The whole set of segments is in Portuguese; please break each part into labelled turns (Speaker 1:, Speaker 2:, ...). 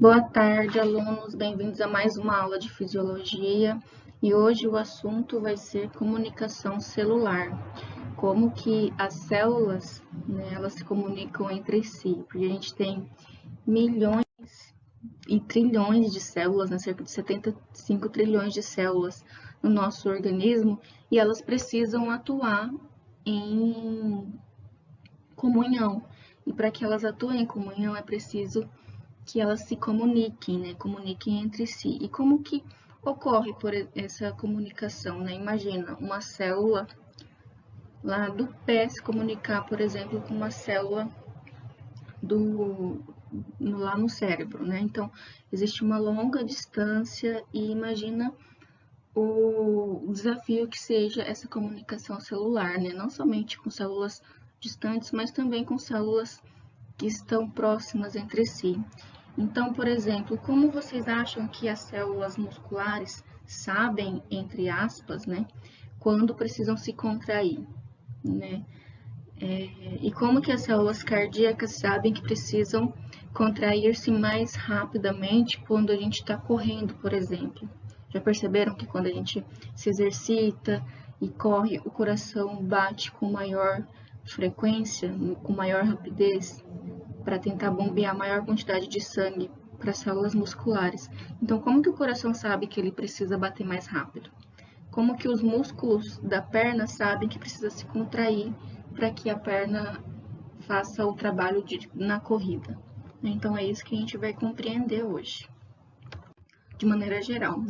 Speaker 1: Boa tarde, alunos. Bem-vindos a mais uma aula de fisiologia. E hoje o assunto vai ser comunicação celular. Como que as células, elas se comunicam entre si. Porque a gente tem milhões e trilhões de células, cerca de 75 trilhões de células no nosso organismo, e elas precisam atuar em comunhão. E para que elas atuem em comunhão é preciso que elas se comuniquem, comuniquem entre si. E como que ocorre por essa comunicação, Imagina uma célula lá do pé se comunicar, por exemplo, com uma célula lá no cérebro, Então, existe uma longa distância e imagina o desafio que seja essa comunicação celular, Não somente com células distantes, mas também com células que estão próximas entre si. Então, por exemplo, como vocês acham que as células musculares sabem, entre aspas, quando precisam se contrair, E como que as células cardíacas sabem que precisam contrair-se mais rapidamente quando a gente está correndo, por exemplo? Já perceberam que quando a gente se exercita e corre, o coração bate com maior frequência, com maior rapidez, para tentar bombear maior quantidade de sangue para as células musculares. Então, como que o coração sabe que ele precisa bater mais rápido? Como que os músculos da perna sabem que precisa se contrair para que a perna faça o trabalho na corrida? Então, é isso que a gente vai compreender hoje, de maneira geral,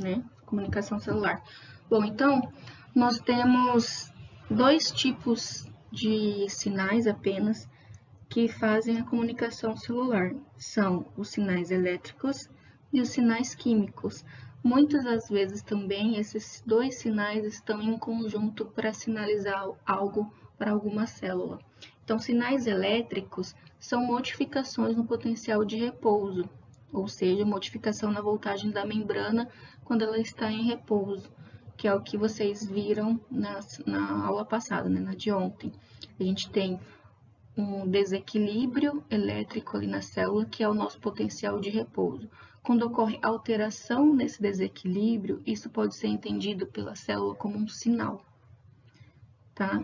Speaker 1: Comunicação celular. Bom, então, nós temos dois tipos de sinais apenas que fazem a comunicação celular. São os sinais elétricos e os sinais químicos. Muitas das vezes também esses dois sinais estão em conjunto para sinalizar algo para alguma célula. Então, sinais elétricos são modificações no potencial de repouso, ou seja, modificação na voltagem da membrana quando ela está em repouso, que é o que vocês viram na aula passada, na de ontem. A gente tem um desequilíbrio elétrico ali na célula, que é o nosso potencial de repouso. Quando ocorre alteração nesse desequilíbrio, isso pode ser entendido pela célula como um sinal, tá?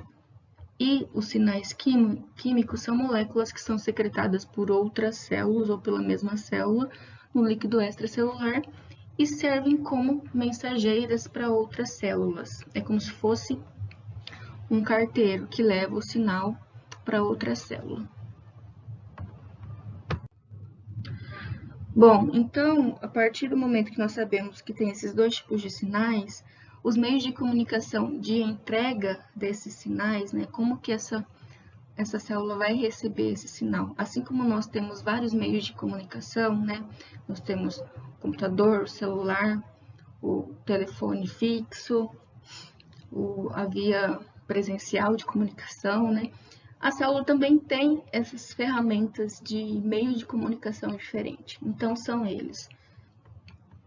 Speaker 1: E os sinais químicos são moléculas que são secretadas por outras células ou pela mesma célula no líquido extracelular e servem como mensageiras para outras células. É como se fosse um carteiro que leva o sinal para outra célula. Bom, então, a partir do momento que nós sabemos que tem esses dois tipos de sinais, os meios de comunicação de entrega desses sinais, como que essa célula vai receber esse sinal? Assim como nós temos vários meios de comunicação, Nós temos o computador, o celular, o telefone fixo, a via presencial de comunicação, A célula também tem essas ferramentas de meio de comunicação diferente. Então, são eles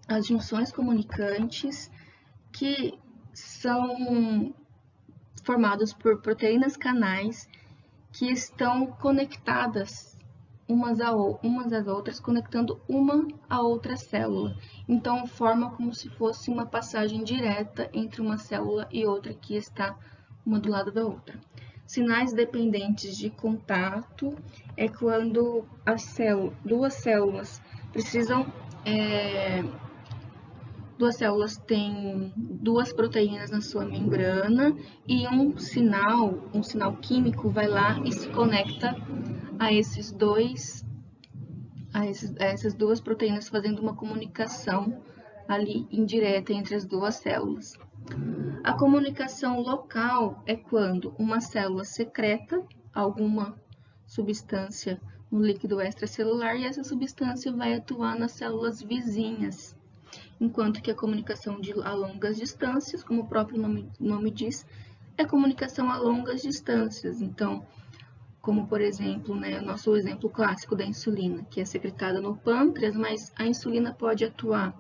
Speaker 1: as junções comunicantes, que são formadas por proteínas canais que estão conectadas umas às outras, conectando uma a outra célula. Então, forma como se fosse uma passagem direta entre uma célula e outra que está uma do lado da outra. Sinais dependentes de contato é quando duas células têm duas proteínas na sua membrana e um sinal químico vai lá e se conecta a essas duas proteínas, fazendo uma comunicação ali indireta entre as duas células. A comunicação local é quando uma célula secreta alguma substância no líquido extracelular e essa substância vai atuar nas células vizinhas. Enquanto que a comunicação a longas distâncias, como o próprio nome diz, é comunicação a longas distâncias. Então, como por exemplo, o nosso exemplo clássico da insulina, que é secretada no pâncreas, mas a insulina pode atuar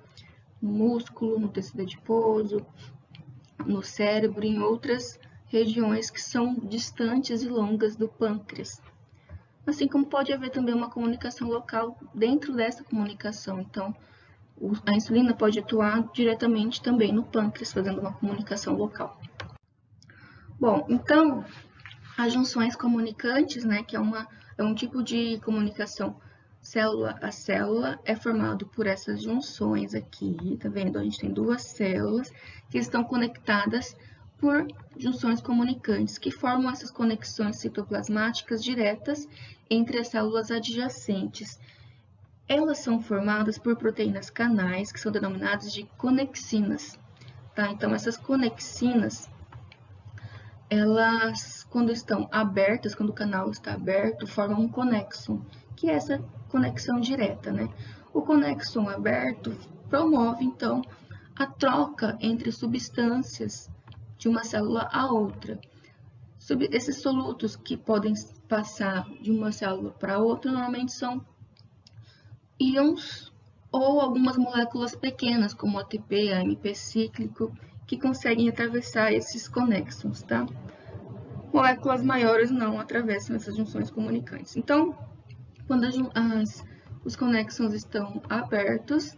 Speaker 1: no músculo, no tecido adiposo, no cérebro e em outras regiões que são distantes e longas do pâncreas. assim como pode haver também uma comunicação local dentro dessa comunicação. Então, a insulina pode atuar diretamente também no pâncreas, fazendo uma comunicação local. Bom, então, as junções comunicantes, né, que é um tipo de comunicação célula a célula, é formado por essas junções aqui, tá vendo? A gente tem duas células que estão conectadas por junções comunicantes, que formam essas conexões citoplasmáticas diretas entre as células adjacentes. Elas são formadas por proteínas canais, que são denominadas de conexinas, tá? Então, essas conexinas, elas, quando estão abertas, quando o canal está aberto, formam um conexon, que é essa conexão direta, né? O conexon aberto promove, então, a troca entre substâncias de uma célula a outra. Esses solutos que podem passar de uma célula para outra, normalmente são íons ou algumas moléculas pequenas, como ATP, AMP cíclico, que conseguem atravessar esses conexons, tá? Moléculas maiores não atravessam essas junções comunicantes. Então, quando os conexons estão abertos,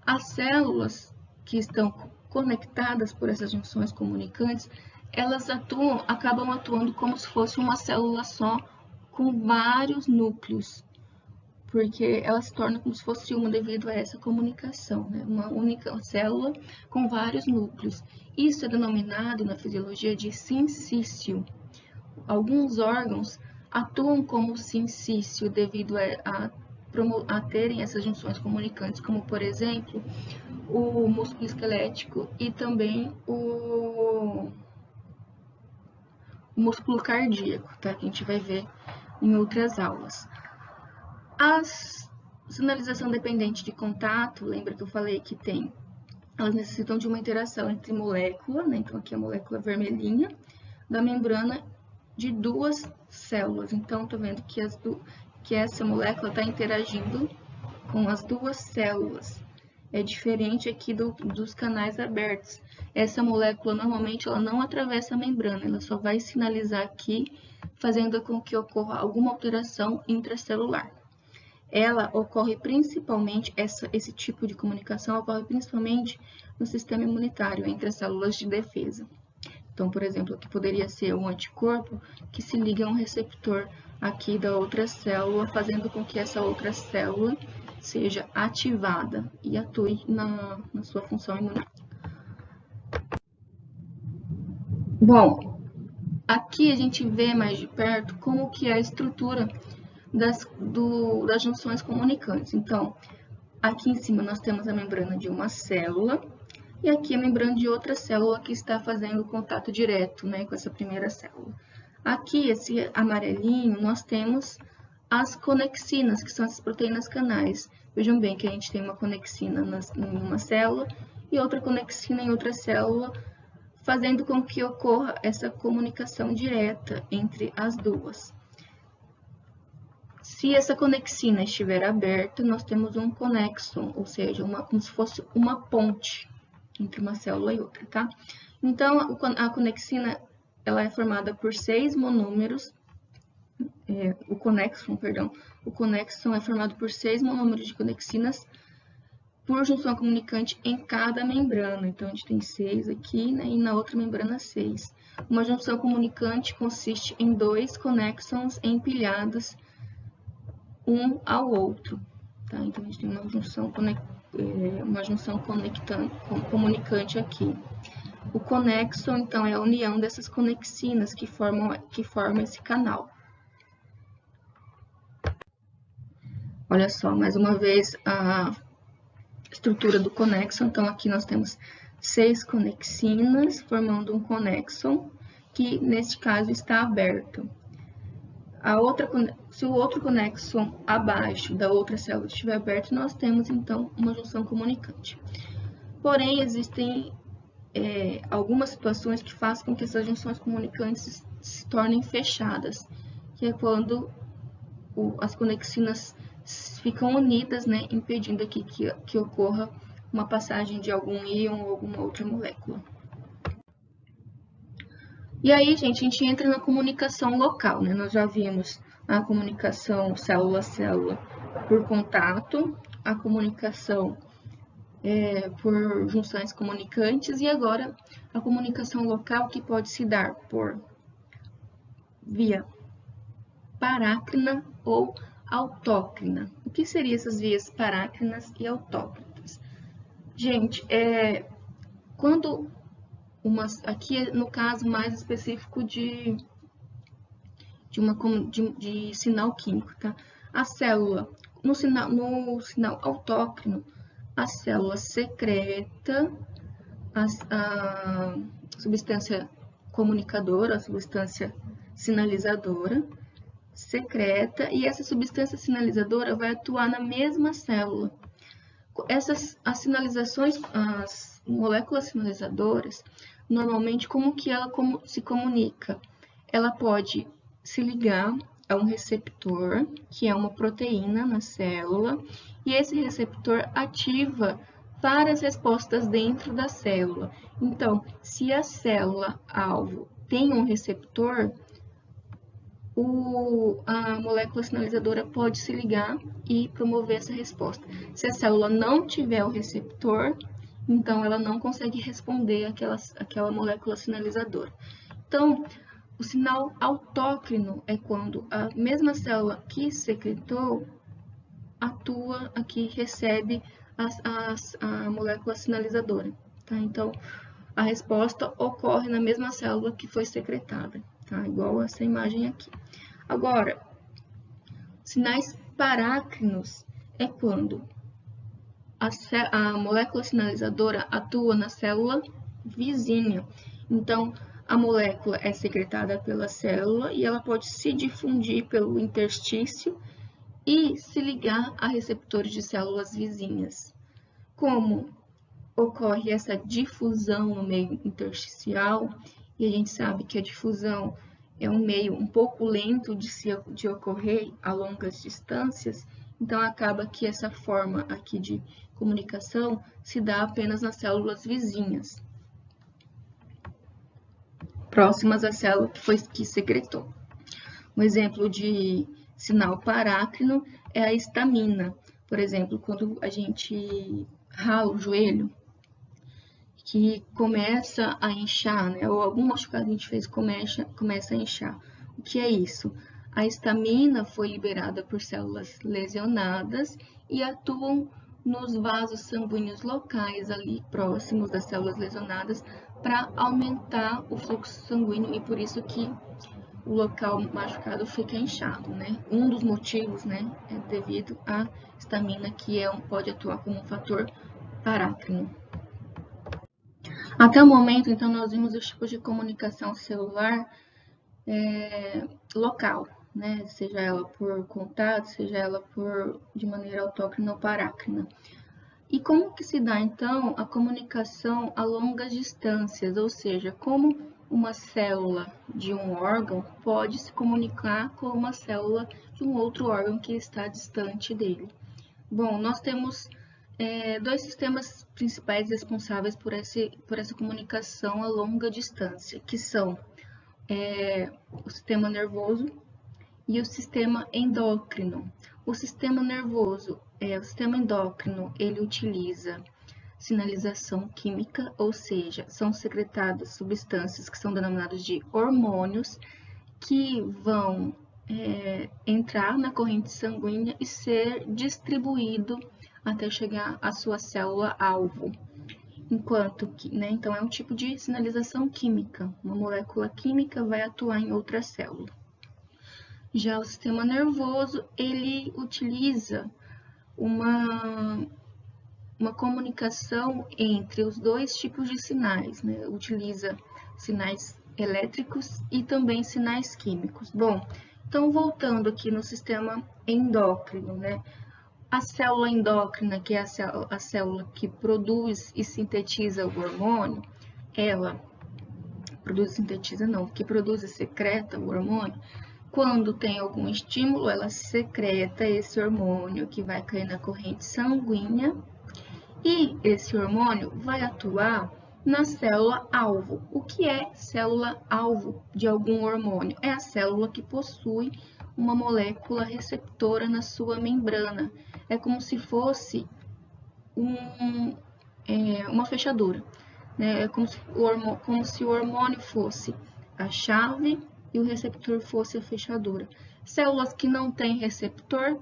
Speaker 1: as células que estão conectadas por essas junções comunicantes, elas acabam atuando como se fosse uma célula só, com vários núcleos, porque ela se torna como se fosse uma devido a essa comunicação, né? Uma única célula com vários núcleos. Isso é denominado na fisiologia de sincício. Alguns órgãos atuam como sincício devido a terem essas junções comunicantes, como, por exemplo, o músculo esquelético e também o músculo cardíaco, tá? Que a gente vai ver em outras aulas. A sinalização dependente de contato, lembra que eu falei que elas necessitam de uma interação entre molécula, né? Então aqui a molécula vermelhinha, da membrana de duas células. Então, tá vendo que essa molécula está interagindo com as duas células. É diferente aqui dos canais abertos. Essa molécula, normalmente, ela não atravessa a membrana, ela só vai sinalizar aqui, fazendo com que ocorra alguma alteração intracelular. Ela ocorre principalmente, esse tipo de comunicação ocorre principalmente no sistema imunitário, entre as células de defesa. Então, por exemplo, aqui poderia ser um anticorpo que se liga a um receptor aqui da outra célula, fazendo com que essa outra célula seja ativada e atue na sua função imunológica. Bom, aqui a gente vê mais de perto como que é a estrutura das junções comunicantes. Então, aqui em cima nós temos a membrana de uma célula e aqui a membrana de outra célula que está fazendo contato direto, né, com essa primeira célula. Aqui, esse amarelinho, nós temos as conexinas, que são essas proteínas canais. Vejam bem que a gente tem uma conexina em uma célula e outra conexina em outra célula, fazendo com que ocorra essa comunicação direta entre as duas. Se essa conexina estiver aberta, nós temos um conexon, ou seja, como se fosse uma ponte entre uma célula e outra, tá? Então, a conexina, ela é formada por 6 monômeros, o conexon é formado por 6 monômeros de conexinas por junção comunicante em cada membrana. Então, a gente tem 6 aqui, né, e na outra membrana 6. Uma junção comunicante consiste em 2 conexons empilhados um ao outro, tá? Então, a gente tem uma junção comunicante aqui. O conexon, então, é a união dessas conexinas que formam esse canal. Olha só, mais uma vez, a estrutura do conexon. Então, aqui nós temos 6 conexinas formando um conexon, que, neste caso, está aberto. Se o outro conexon abaixo da outra célula estiver aberto, nós temos, então, uma junção comunicante. Porém, existem algumas situações que fazem com que essas junções comunicantes se tornem fechadas, que é quando as conexinas ficam unidas, né, impedindo aqui que ocorra uma passagem de algum íon ou alguma outra molécula. E aí, gente, a gente entra na comunicação local, né? Nós já vimos a comunicação célula-célula por contato, a comunicação por junções comunicantes e agora a comunicação local que pode se dar por via parácrina ou autócrina. O que seriam essas vias parácrinas e autócrinas? Gente, quando aqui no caso mais específico de sinal químico, tá? A célula, no sinal autócrino, a célula secreta a substância comunicadora, a substância sinalizadora, secreta, e essa substância sinalizadora vai atuar na mesma célula. As sinalizações, as moléculas sinalizadoras, normalmente, como que ela se comunica? Ela pode se ligar a um receptor, que é uma proteína na célula, e esse receptor ativa várias respostas dentro da célula. Então, se a célula-alvo tem um receptor, a molécula sinalizadora pode se ligar e promover essa resposta. Se a célula não tiver o receptor, então ela não consegue responder àquela molécula sinalizadora. Então, o sinal autócrino é quando a mesma célula que secretou atua aqui, recebe a molécula sinalizadora. Tá? Então, a resposta ocorre na mesma célula que foi secretada, tá? Igual essa imagem aqui. Agora, sinais parácrinos é quando a molécula sinalizadora atua na célula vizinha. Então, a molécula é secretada pela célula e ela pode se difundir pelo interstício e se ligar a receptores de células vizinhas. Como ocorre essa difusão no meio intersticial, e a gente sabe que a difusão é um meio um pouco lento de ocorrer a longas distâncias, então acaba que essa forma aqui de comunicação se dá apenas nas células vizinhas, próximas à célula que secretou. Um exemplo de sinal parácrino é a histamina. Por exemplo, quando a gente rala o joelho, que começa a inchar, né? Ou algum machucado que a gente fez começa a inchar. O que é isso? A histamina foi liberada por células lesionadas e atuam nos vasos sanguíneos locais ali próximos das células lesionadas para aumentar o fluxo sanguíneo e por isso que o local machucado fica inchado, né? Um dos motivos, né, é devido à histamina, que pode atuar como um fator parácrino. Até o momento, então, nós vimos os tipos de comunicação celular local, né? Seja ela por contato, seja ela de maneira autócrina ou parácrina. E como que se dá, então, a comunicação a longas distâncias, ou seja, como uma célula de um órgão pode se comunicar com uma célula de um outro órgão que está distante dele? Bom, nós temos dois sistemas principais responsáveis por essa comunicação a longa distância, que são o sistema nervoso e o sistema endócrino. O sistema nervoso, o sistema endócrino, ele utiliza sinalização química, ou seja, são secretadas substâncias que são denominadas de hormônios, que vão entrar na corrente sanguínea e ser distribuído até chegar à sua célula-alvo. Enquanto que, né, então é um tipo de sinalização química, uma molécula química vai atuar em outra célula. Já o sistema nervoso, ele utiliza uma comunicação entre os dois tipos de sinais, né? Utiliza sinais elétricos e também sinais químicos. Bom, então voltando aqui no sistema endócrino, né? A célula endócrina, que é a célula que produz e sintetiza o hormônio, que produz e secreta o hormônio. Quando tem algum estímulo, ela secreta esse hormônio que vai cair na corrente sanguínea e esse hormônio vai atuar na célula-alvo. O que é célula-alvo de algum hormônio? É a célula que possui uma molécula receptora na sua membrana. É como se fosse uma fechadura, né? É como se o hormônio fosse a chave e o receptor fosse a fechadura. Células que não têm receptor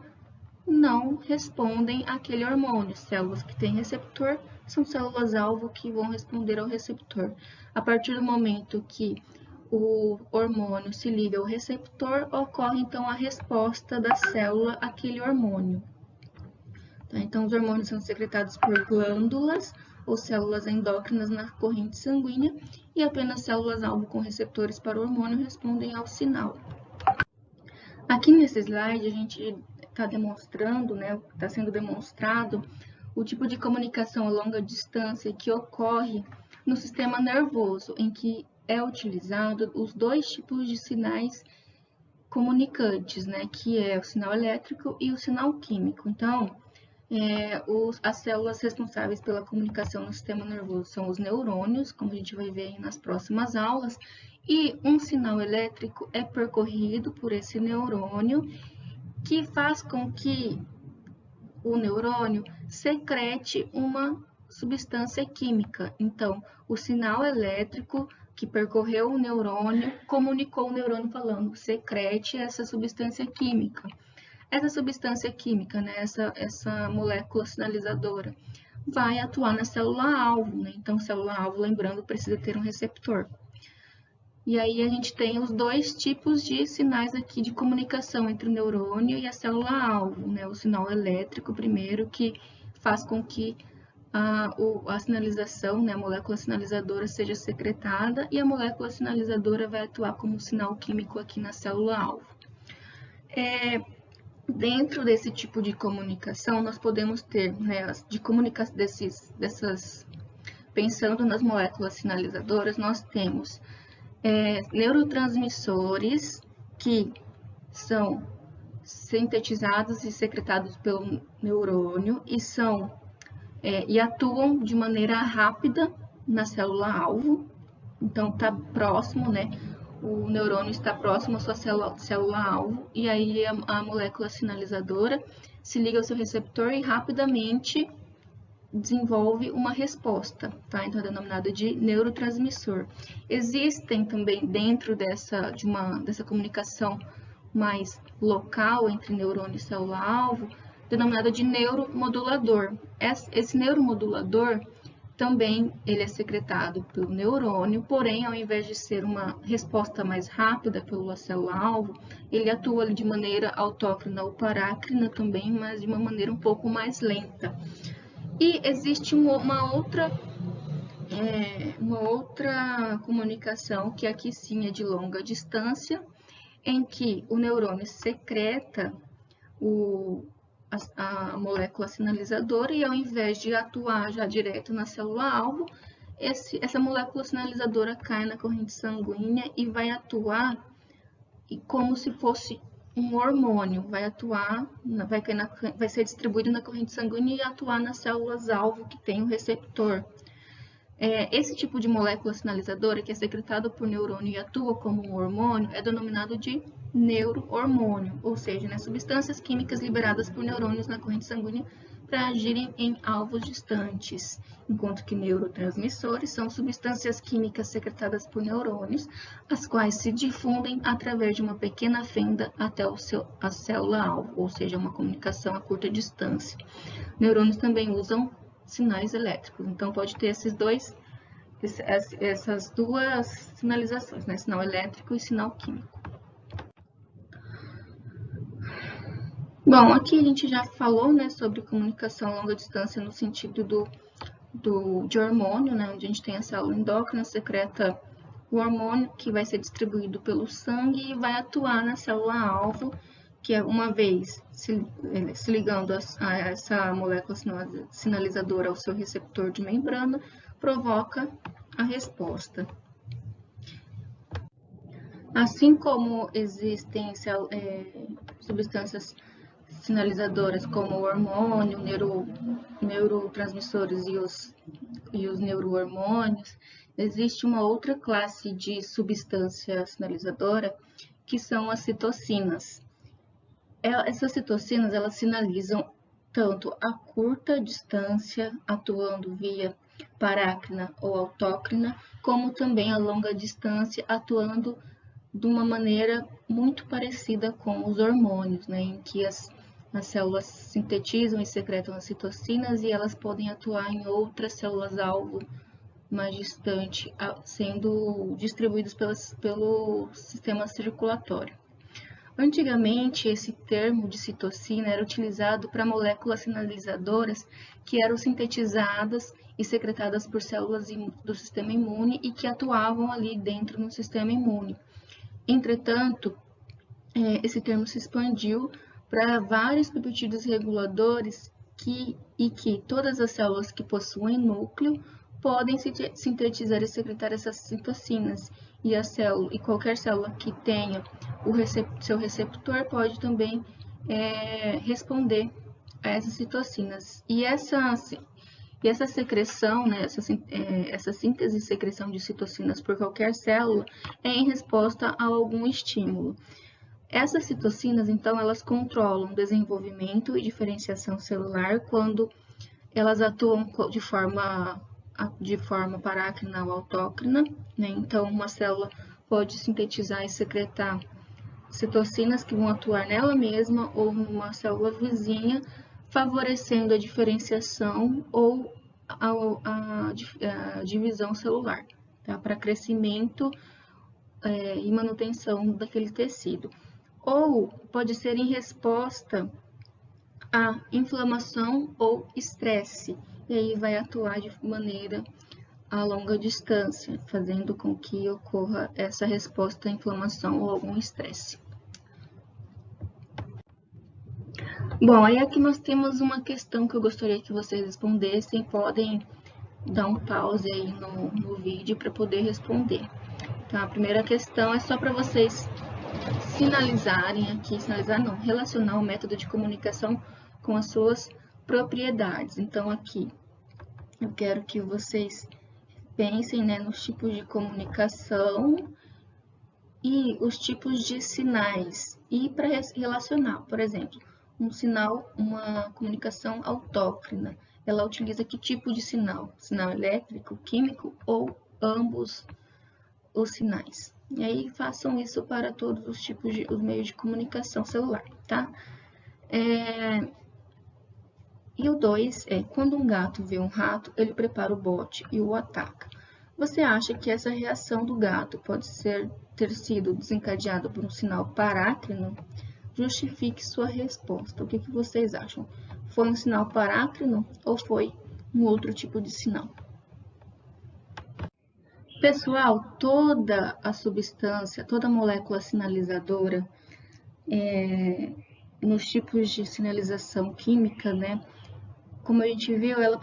Speaker 1: não respondem àquele hormônio. Células que têm receptor são células-alvo que vão responder ao receptor. A partir do momento que o hormônio se liga ao receptor, ocorre então a resposta da célula àquele hormônio. Tá? Então, os hormônios são secretados por glândulas ou células endócrinas na corrente sanguínea e apenas células-alvo com receptores para o hormônio respondem ao sinal. Aqui nesse slide, a gente está demonstrando, né, está sendo demonstrado o tipo de comunicação a longa distância que ocorre no sistema nervoso, em que é utilizado os dois tipos de sinais comunicantes, né, que é o sinal elétrico e o sinal químico. Então, as células responsáveis pela comunicação no sistema nervoso são os neurônios, como a gente vai ver aí nas próximas aulas, e um sinal elétrico é percorrido por esse neurônio, que faz com que o neurônio secrete uma substância química. Então, o sinal elétrico que percorreu o neurônio comunicou o neurônio falando, secrete essa substância química. Essa substância química, né, essa molécula sinalizadora, vai atuar na célula-alvo, né? Então, célula-alvo, lembrando, precisa ter um receptor. E aí a gente tem os dois tipos de sinais aqui de comunicação entre o neurônio e a célula-alvo, né? O sinal elétrico, primeiro, que faz com que a sinalização, né, a molécula sinalizadora seja secretada, e a molécula sinalizadora vai atuar como sinal químico aqui na célula-alvo. Dentro desse tipo de comunicação, nós podemos ter, né, pensando nas moléculas sinalizadoras, nós temos neurotransmissores que são sintetizados e secretados pelo neurônio e atuam de maneira rápida na célula-alvo. Então, está próximo, né? O neurônio está próximo à sua célula-alvo, e aí a molécula sinalizadora se liga ao seu receptor e rapidamente desenvolve uma resposta, tá? Então, é denominado de neurotransmissor. Existem também, dentro dessa comunicação mais local entre neurônio e célula-alvo, denominada de neuromodulador. Esse neuromodulador também ele é secretado pelo neurônio, porém, ao invés de ser uma resposta mais rápida pela célula-alvo, ele atua ali de maneira autócrina ou parácrina também, mas de uma maneira um pouco mais lenta. E existe uma outra comunicação, que aqui sim é de longa distância, em que o neurônio secreta a molécula sinalizadora e, ao invés de atuar já direto na célula-alvo, essa molécula sinalizadora cai na corrente sanguínea e vai atuar como se fosse um hormônio, vai ser distribuído na corrente sanguínea e atuar nas células-alvo que tem o receptor. Esse tipo de molécula sinalizadora, que é secretada por neurônio e atua como um hormônio, é denominado de neurohormônio, ou seja, né, substâncias químicas liberadas por neurônios na corrente sanguínea para agirem em alvos distantes, enquanto que neurotransmissores são substâncias químicas secretadas por neurônios, as quais se difundem através de uma pequena fenda até a célula-alvo, ou seja, uma comunicação a curta distância. Neurônios também usam sinais elétricos, então pode ter essas duas sinalizações, né? Sinal elétrico e sinal químico. Bom, aqui a gente já falou, né, sobre comunicação a longa distância no sentido de hormônio, né, onde a gente tem a célula endócrina, secreta o hormônio que vai ser distribuído pelo sangue e vai atuar na célula-alvo, que é uma vez se ligando a essa molécula sinalizadora ao seu receptor de membrana, provoca a resposta. Assim como existem substâncias sinalizadoras como o hormônio, neurotransmissores e os neurohormônios, existe uma outra classe de substância sinalizadora que são as citocinas. Essas citocinas, elas sinalizam tanto a curta distância, atuando via parácrina ou autócrina, como também a longa distância, atuando de uma maneira muito parecida com os hormônios, né, em que as células sintetizam e secretam as citocinas e elas podem atuar em outras células-alvo mais distante, sendo distribuídos pelo sistema circulatório. Antigamente, esse termo de citocina era utilizado para moléculas sinalizadoras que eram sintetizadas e secretadas por células do sistema imune e que atuavam ali dentro no sistema imune. Entretanto, esse termo se expandiu para vários peptídeos reguladores que todas as células que possuem núcleo podem sintetizar e secretar essas citocinas, e qualquer célula que tenha seu receptor pode também responder a essas citocinas. E essa secreção, né, essa síntese e secreção de citocinas por qualquer célula é em resposta a algum estímulo. Essas citocinas, então, elas controlam o desenvolvimento e diferenciação celular quando elas atuam de forma parácrina ou autócrina, né? Então, uma célula pode sintetizar e secretar citocinas que vão atuar nela mesma ou numa célula vizinha, favorecendo a diferenciação ou a divisão celular, tá? Para crescimento e manutenção daquele tecido. Ou pode ser em resposta à inflamação ou estresse, e aí vai atuar de maneira a longa distância, fazendo com que ocorra essa resposta à inflamação ou algum estresse. Bom, aí aqui nós temos uma questão que eu gostaria que vocês respondessem, podem dar um pause aí no vídeo para poder responder. Tá? A primeira questão é só para vocês sinalizarem aqui, relacionar o método de comunicação com as suas propriedades. Então, aqui, eu quero que vocês pensem, né, nos tipos de comunicação e os tipos de sinais. E para relacionar, por exemplo, um sinal, uma comunicação autócrina, ela utiliza que tipo de sinal? Sinal elétrico, químico ou ambos os sinais? E aí, façam isso para todos os tipos os meios de comunicação celular, tá? E o 2 é, quando um gato vê um rato, ele prepara o bote e o ataca. Você acha que essa reação do gato pode ter sido desencadeada por um sinal parácrino? Justifique sua resposta. O que vocês acham? Foi um sinal parácrino ou foi um outro tipo de sinal? Pessoal, toda a substância, toda molécula sinalizadora, nos tipos de sinalização química, né? Como a gente viu, ela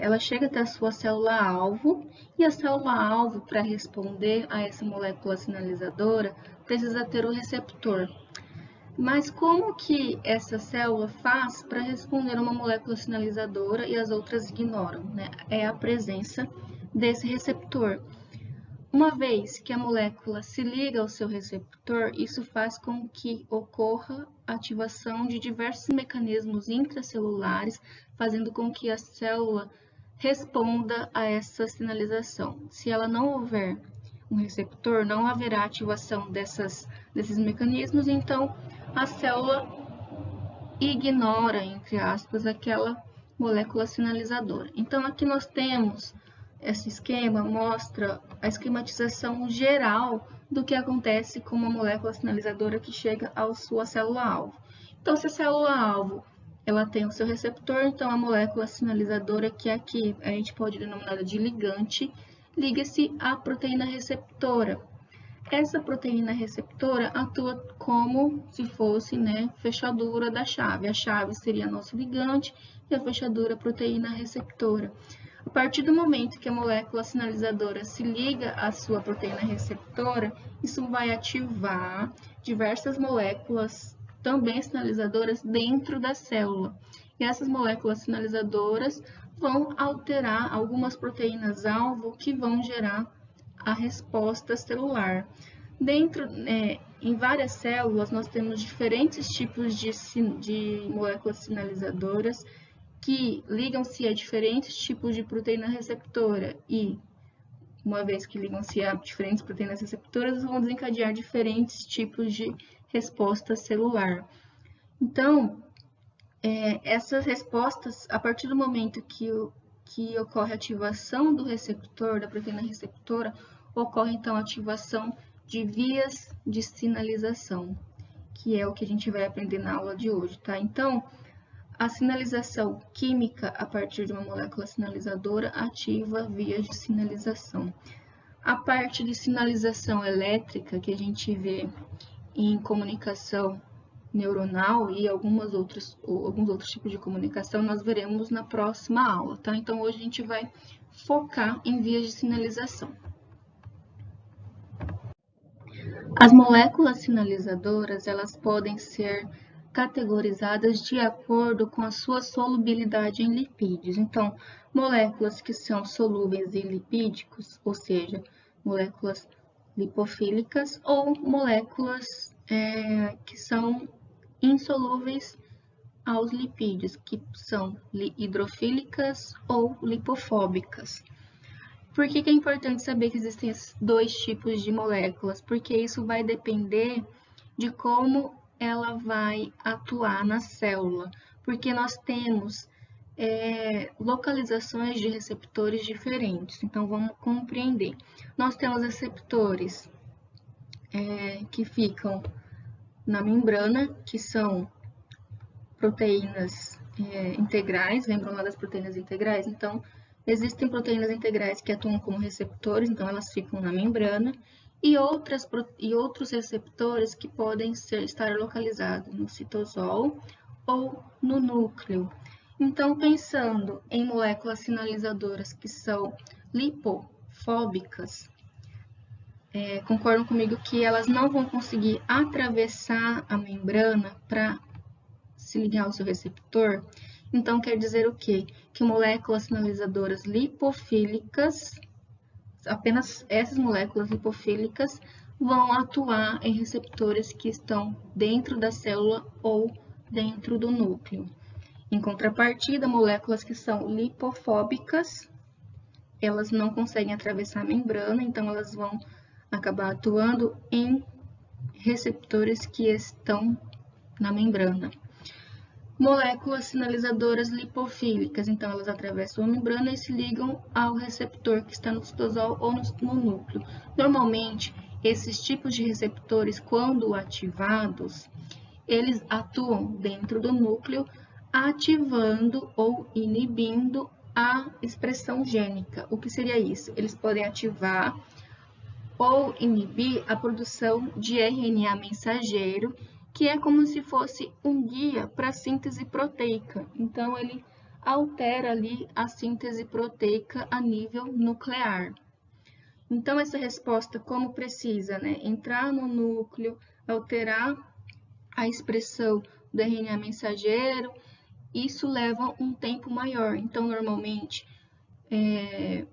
Speaker 1: ela chega até a sua célula-alvo, e a célula-alvo, para responder a essa molécula sinalizadora, precisa ter o receptor. Mas como que essa célula faz para responder a uma molécula sinalizadora e as outras ignoram, né? É a presença desse receptor. Uma vez que a molécula se liga ao seu receptor, isso faz com que ocorra a ativação de diversos mecanismos intracelulares, fazendo com que a célula responda a essa sinalização. Se ela não houver um receptor, não haverá ativação desses mecanismos, então a célula ignora, entre aspas, aquela molécula sinalizadora. Então, aqui nós temos esse esquema, mostra a esquematização geral do que acontece com uma molécula sinalizadora que chega à sua célula-alvo. Então, se a célula-alvo ela tem o seu receptor, então a molécula sinalizadora, que aqui a gente pode denominar de ligante, liga-se à proteína receptora. Essa proteína receptora atua como se fosse, né, fechadura da chave. A chave seria nosso ligante e a fechadura a proteína receptora. A partir do momento que a molécula sinalizadora se liga à sua proteína receptora, isso vai ativar diversas moléculas também sinalizadoras dentro da célula. E essas moléculas sinalizadoras vão alterar algumas proteínas-alvo que vão gerar a resposta celular. em várias células, nós temos diferentes tipos de moléculas sinalizadoras que ligam-se a diferentes tipos de proteína receptora e, uma vez que ligam-se a diferentes proteínas receptoras, vão desencadear diferentes tipos de resposta celular. Então, essas respostas, a partir do momento que ocorre a ativação do receptor, da proteína receptora, ocorre então a ativação de vias de sinalização, que é o que a gente vai aprender na aula de hoje, tá? Então, a sinalização química a partir de uma molécula sinalizadora ativa vias de sinalização. A parte de sinalização elétrica que a gente vê em comunicação neuronal e alguns outros tipos de comunicação nós veremos na próxima aula, tá? Então, hoje a gente vai focar em vias de sinalização. As moléculas sinalizadoras, elas podem ser categorizadas de acordo com a sua solubilidade em lipídios. Então, moléculas que são solúveis em lipídicos, ou seja, moléculas lipofílicas, ou moléculas que são insolúveis aos lipídios, que são hidrofílicas ou lipofóbicas. Por que é importante saber que existem esses dois tipos de moléculas? Porque isso vai depender de como ela vai atuar na célula, porque nós temos localizações de receptores diferentes. Então, vamos compreender. Nós temos receptores que ficam na membrana, que são proteínas integrais, lembram lá das proteínas integrais? Então, existem proteínas integrais que atuam como receptores, então elas ficam na membrana, e outros receptores que podem estar localizados no citosol ou no núcleo. Então, pensando em moléculas sinalizadoras que são lipofóbicas, concordam comigo que elas não vão conseguir atravessar a membrana para se ligar ao seu receptor? Então, quer dizer o quê? Que moléculas sinalizadoras lipofílicas, apenas essas moléculas lipofílicas, vão atuar em receptores que estão dentro da célula ou dentro do núcleo. Em contrapartida, moléculas que são lipofóbicas, elas não conseguem atravessar a membrana, então elas vão acabar atuando em receptores que estão na membrana. Moléculas sinalizadoras lipofílicas, então elas atravessam a membrana e se ligam ao receptor que está no citosol ou no núcleo. Normalmente, esses tipos de receptores, quando ativados, eles atuam dentro do núcleo, ativando ou inibindo a expressão gênica. O que seria isso? Eles podem ativar ou inibir a produção de RNA mensageiro, que é como se fosse um guia para a síntese proteica. Então, ele altera ali a síntese proteica a nível nuclear. Então, essa resposta, como precisa, entrar no núcleo, alterar a expressão do RNA mensageiro, isso leva um tempo maior. Então, normalmente,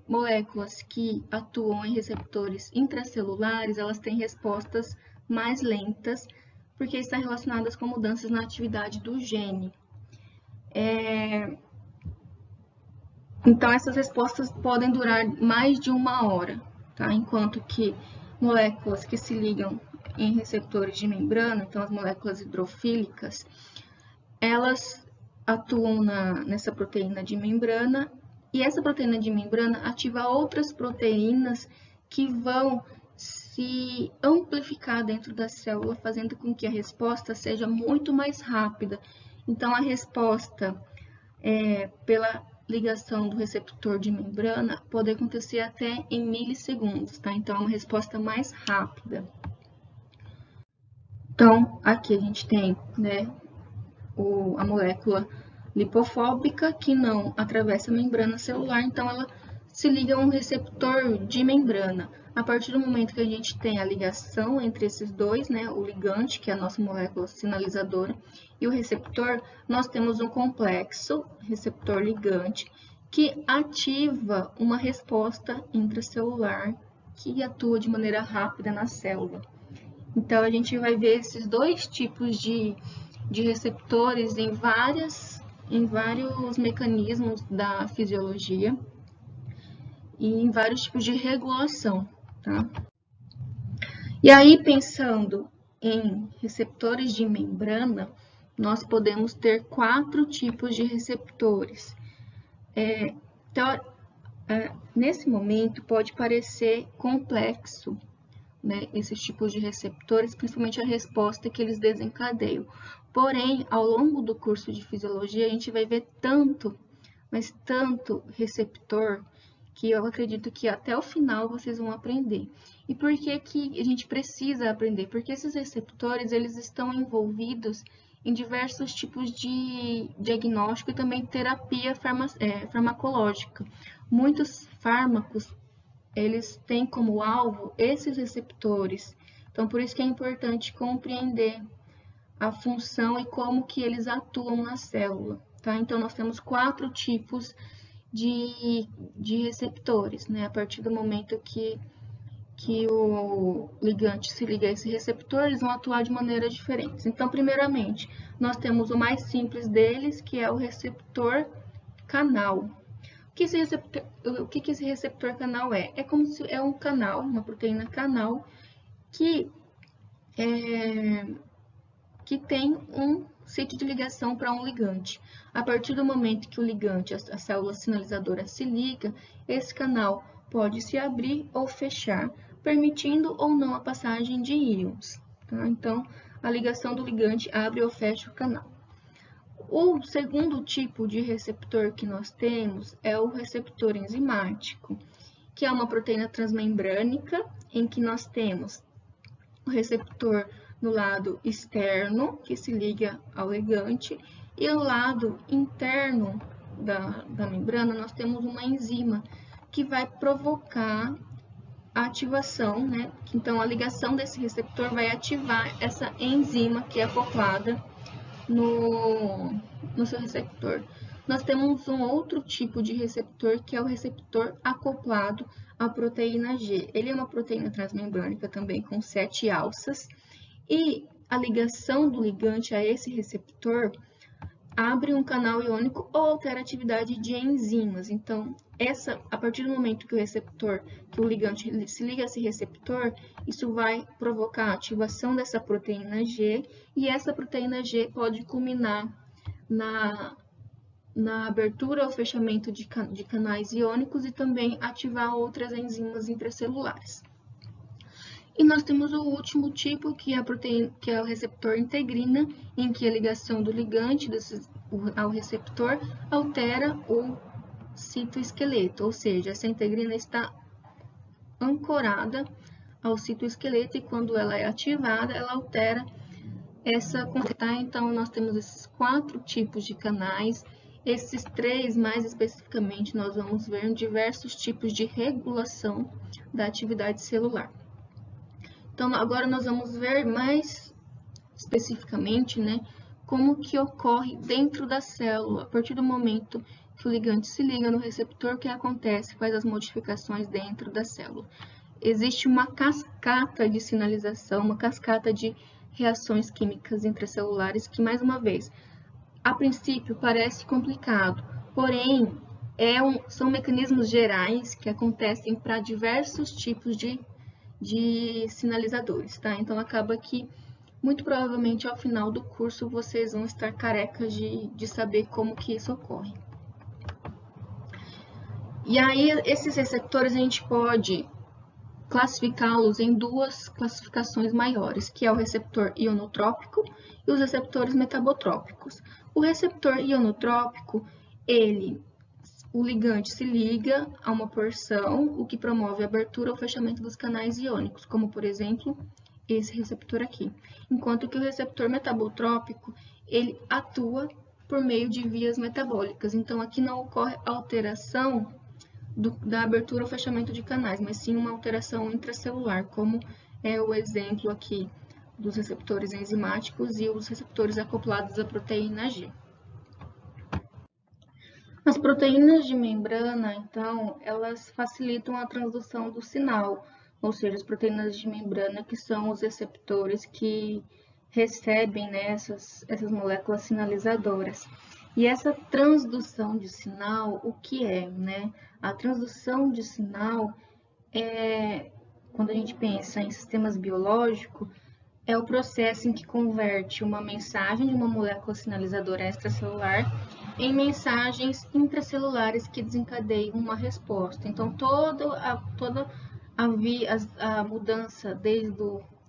Speaker 1: moléculas que atuam em receptores intracelulares, elas têm respostas mais lentas, porque estão relacionadas com mudanças na atividade do gene. Então, essas respostas podem durar mais de 1 hora, tá? Enquanto que moléculas que se ligam em receptores de membrana, então as moléculas hidrofílicas, elas atuam nessa proteína de membrana, e essa proteína de membrana ativa outras proteínas que vão se amplificar dentro da célula, fazendo com que a resposta seja muito mais rápida. Então, a resposta pela ligação do receptor de membrana pode acontecer até em milissegundos, tá? Então, é uma resposta mais rápida. Então, aqui a gente tem, a molécula lipofóbica que não atravessa a membrana celular, então ela se liga a um receptor de membrana. A partir do momento que a gente tem a ligação entre esses dois, o ligante, que é a nossa molécula sinalizadora, e o receptor, nós temos um complexo receptor-ligante que ativa uma resposta intracelular que atua de maneira rápida na célula. Então, a gente vai ver esses dois tipos de receptores em vários mecanismos da fisiologia e em vários tipos de regulação, tá? E aí, pensando em receptores de membrana, nós podemos ter 4 tipos de receptores. Nesse momento, pode parecer complexo, né, esses tipos de receptores, principalmente a resposta que eles desencadeiam. Porém, ao longo do curso de fisiologia, a gente vai ver tanto, mas tanto receptor, que eu acredito que até o final vocês vão aprender. E por que que a gente precisa aprender? Porque esses receptores, eles estão envolvidos em diversos tipos de diagnóstico e também terapia farmacológica. Muitos fármacos, eles têm como alvo esses receptores. Então, por isso que é importante compreender a função e como que eles atuam na célula, tá? Então, nós temos 4 tipos de receptores, né? A partir do momento que o ligante se liga a esse receptor, eles vão atuar de maneiras diferentes. Então, primeiramente, nós temos o mais simples deles, que é o receptor canal. O que esse receptor canal é? É como se é um canal, uma proteína canal, que tem um sítio de ligação para um ligante. A partir do momento que o ligante, a célula sinalizadora, se liga, esse canal pode se abrir ou fechar, permitindo ou não a passagem de íons. Tá? Então, a ligação do ligante abre ou fecha o canal. O segundo tipo de receptor que nós temos é o receptor enzimático, que é uma proteína transmembrânica, em que nós temos o receptor no lado externo, que se liga ao ligante, e no lado interno da membrana, nós temos uma enzima que vai provocar a ativação, né? Então, a ligação desse receptor vai ativar essa enzima que é acoplada no seu receptor. Nós temos um outro tipo de receptor, que é o receptor acoplado à proteína G. Ele é uma proteína transmembrânica também com 7 alças, e a ligação do ligante a esse receptor abre um canal iônico ou altera a atividade de enzimas. Então, a partir do momento que o ligante se liga a esse receptor, isso vai provocar a ativação dessa proteína G, e essa proteína G pode culminar na abertura ou fechamento de canais iônicos e também ativar outras enzimas intracelulares. E nós temos o último tipo, que é o receptor integrina, em que a ligação do ligante ao receptor altera o citoesqueleto, ou seja, essa integrina está ancorada ao citoesqueleto e quando ela é ativada, ela altera essa quantidade. Então, nós temos esses 4 tipos de canais. Esses 3, mais especificamente, nós vamos ver em diversos tipos de regulação da atividade celular. Então, agora nós vamos ver mais especificamente, né, como que ocorre dentro da célula. A partir do momento que o ligante se liga no receptor, o que acontece? Quais as modificações dentro da célula? Existe uma cascata de sinalização, uma cascata de reações químicas intracelulares que, mais uma vez, a princípio parece complicado, porém, são mecanismos gerais que acontecem para diversos tipos de sinalizadores, tá? Então, acaba que, muito provavelmente, ao final do curso, vocês vão estar carecas de saber como que isso ocorre. E aí, esses receptores, a gente pode classificá-los em 2 classificações maiores, que é o receptor ionotrópico e os receptores metabotrópicos. O receptor ionotrópico, o ligante se liga a uma porção, o que promove a abertura ou fechamento dos canais iônicos, como, por exemplo, esse receptor aqui. Enquanto que o receptor metabotrópico, ele atua por meio de vias metabólicas. Então, aqui não ocorre alteração da abertura ou fechamento de canais, mas sim uma alteração intracelular, como é o exemplo aqui dos receptores enzimáticos e os receptores acoplados à proteína G. As proteínas de membrana, então, elas facilitam a transdução do sinal, ou seja, as proteínas de membrana, que são os receptores que recebem, né, essas moléculas sinalizadoras. E essa transdução de sinal, o que é, né? A transdução de sinal quando a gente pensa em sistemas biológicos, é o processo em que converte uma mensagem de uma molécula sinalizadora extracelular em mensagens intracelulares que desencadeiam uma resposta. Então, toda a mudança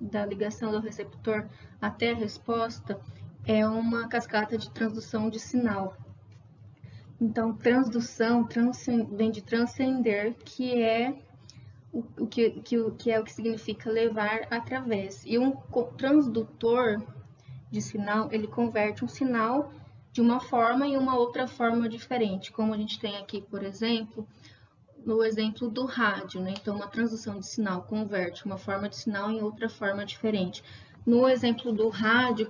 Speaker 1: da ligação do receptor até a resposta é uma cascata de transdução de sinal. Então, transdução vem de transcender, que é o que significa levar através. E um transdutor de sinal, ele converte um sinal de uma forma em uma outra forma diferente, como a gente tem aqui, por exemplo, no exemplo do rádio, né? Então, uma transdução de sinal converte uma forma de sinal em outra forma diferente. No exemplo do rádio,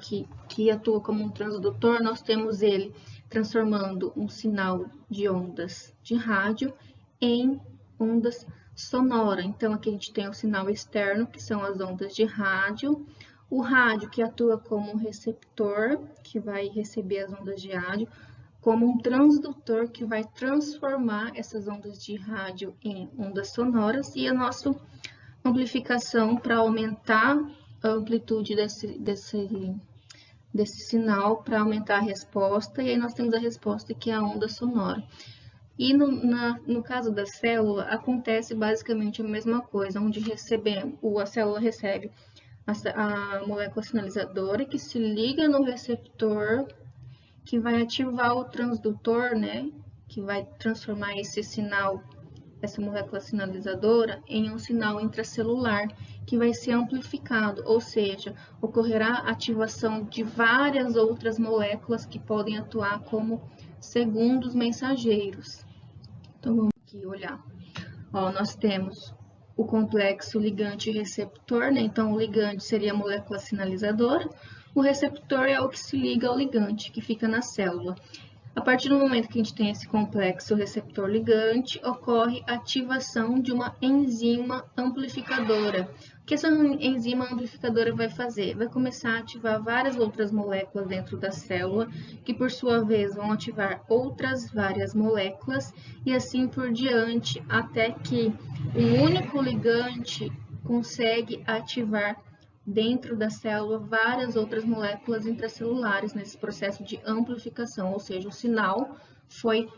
Speaker 1: que atua como um transdutor, nós temos ele transformando um sinal de ondas de rádio em ondas sonora. Então, aqui a gente tem o sinal externo, que são as ondas de rádio, o rádio que atua como um receptor, que vai receber as ondas de rádio, como um transdutor que vai transformar essas ondas de rádio em ondas sonoras, e a nossa amplificação para aumentar a amplitude desse sinal, para aumentar a resposta, e aí nós temos a resposta que é a onda sonora. E no caso da célula, acontece basicamente a mesma coisa, onde a célula recebe a molécula sinalizadora, que se liga no receptor, que vai ativar o transdutor, né, que vai transformar esse sinal, essa molécula sinalizadora, em um sinal intracelular, que vai ser amplificado, ou seja, ocorrerá ativação de várias outras moléculas que podem atuar como segundos mensageiros. Então, vamos aqui olhar. Ó, nós temos o complexo ligante-receptor, né? Então, o ligante seria a molécula sinalizadora, o receptor é o que se liga ao ligante, que fica na célula. A partir do momento que a gente tem esse complexo receptor-ligante, ocorre a ativação de uma enzima amplificadora. O que essa enzima amplificadora vai fazer? Vai começar a ativar várias outras moléculas dentro da célula, que por sua vez vão ativar outras várias moléculas, e assim por diante, até que um único ligante consegue ativar dentro da célula várias outras moléculas intracelulares nesse processo de amplificação, ou seja, o sinal foi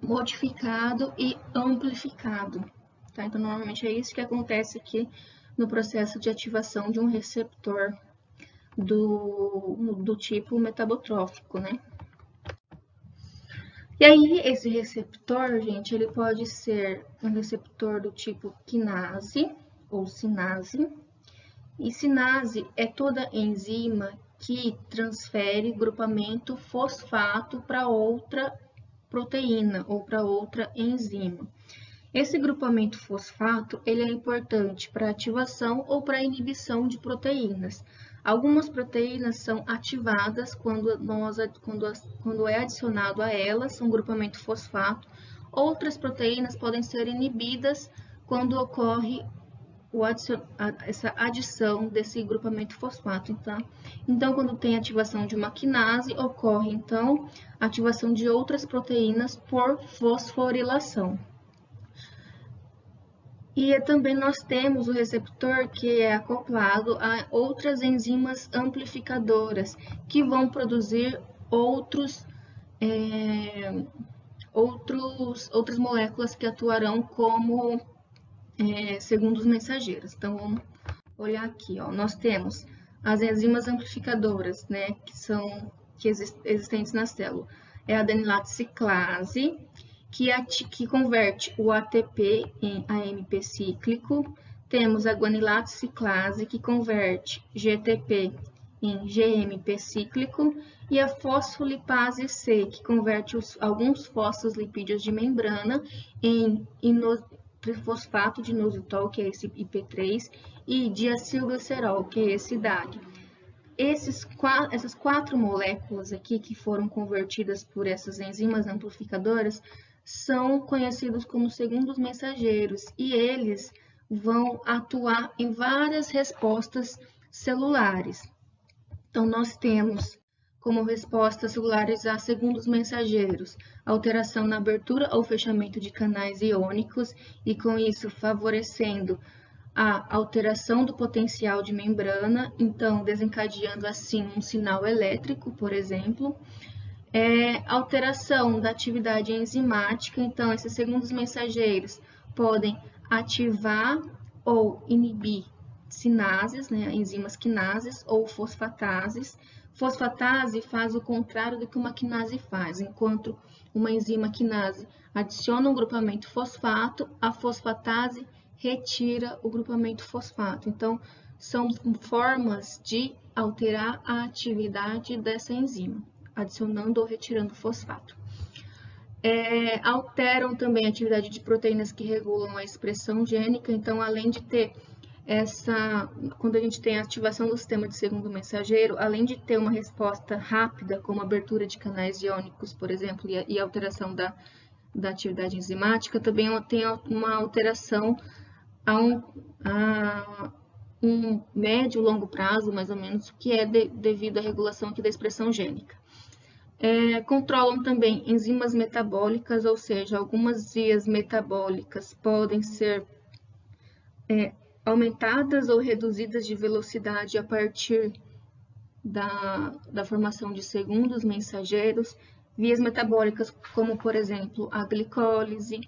Speaker 1: modificado e amplificado. Tá? Então, normalmente é isso que acontece aqui no processo de ativação de um receptor do tipo metabotrófico, né? E aí, esse receptor, gente, ele pode ser um receptor do tipo quinase, ou sinase, e sinase é toda enzima que transfere grupamento fosfato para outra proteína ou para outra enzima. Esse grupamento fosfato ele é importante para ativação ou para inibição de proteínas. Algumas proteínas são ativadas quando é adicionado a elas um grupamento fosfato. Outras proteínas podem ser inibidas quando ocorre essa adição desse grupamento fosfato, tá? Então, quando tem ativação de uma quinase, ocorre, então, a ativação de outras proteínas por fosforilação. E também nós temos o receptor que é acoplado a outras enzimas amplificadoras, que vão produzir outras moléculas que atuarão como segundos mensageiros. Então, vamos olhar aqui, ó. Nós temos as enzimas amplificadoras, né, que existentes na célula. É a adenilato ciclase, que converte o ATP em AMP cíclico. Temos a guanilato ciclase, que converte GTP em GMP cíclico. E a fosfolipase C, que converte alguns fosfolipídios de membrana em trifosfato de inositol, que é esse IP3, e diacilglicerol, que é esse DAG. essas 4 moléculas aqui que foram convertidas por essas enzimas amplificadoras são conhecidos como segundos mensageiros e eles vão atuar em várias respostas celulares. Então, nós temos como respostas celulares a segundos mensageiros, alteração na abertura ou fechamento de canais iônicos e com isso favorecendo a alteração do potencial de membrana, então desencadeando assim um sinal elétrico, por exemplo. Alteração da atividade enzimática, então esses segundos mensageiros podem ativar ou inibir sinases, né, enzimas quinases ou fosfatases. Fosfatase faz o contrário do que uma quinase faz, enquanto uma enzima quinase adiciona um grupamento fosfato, a fosfatase retira o grupamento fosfato. Então, são formas de alterar a atividade dessa enzima, adicionando ou retirando fosfato. Alteram também a atividade de proteínas que regulam a expressão gênica, então, além de ter quando a gente tem a ativação do sistema de segundo mensageiro, além de ter uma resposta rápida, como abertura de canais iônicos, por exemplo, e alteração da atividade enzimática, também tem uma alteração a um médio e longo prazo, mais ou menos, que é devido à regulação aqui da expressão gênica. Controlam também enzimas metabólicas, ou seja, algumas vias metabólicas podem ser aumentadas ou reduzidas de velocidade a partir da formação de segundos mensageiros, vias metabólicas como, por exemplo, a glicólise,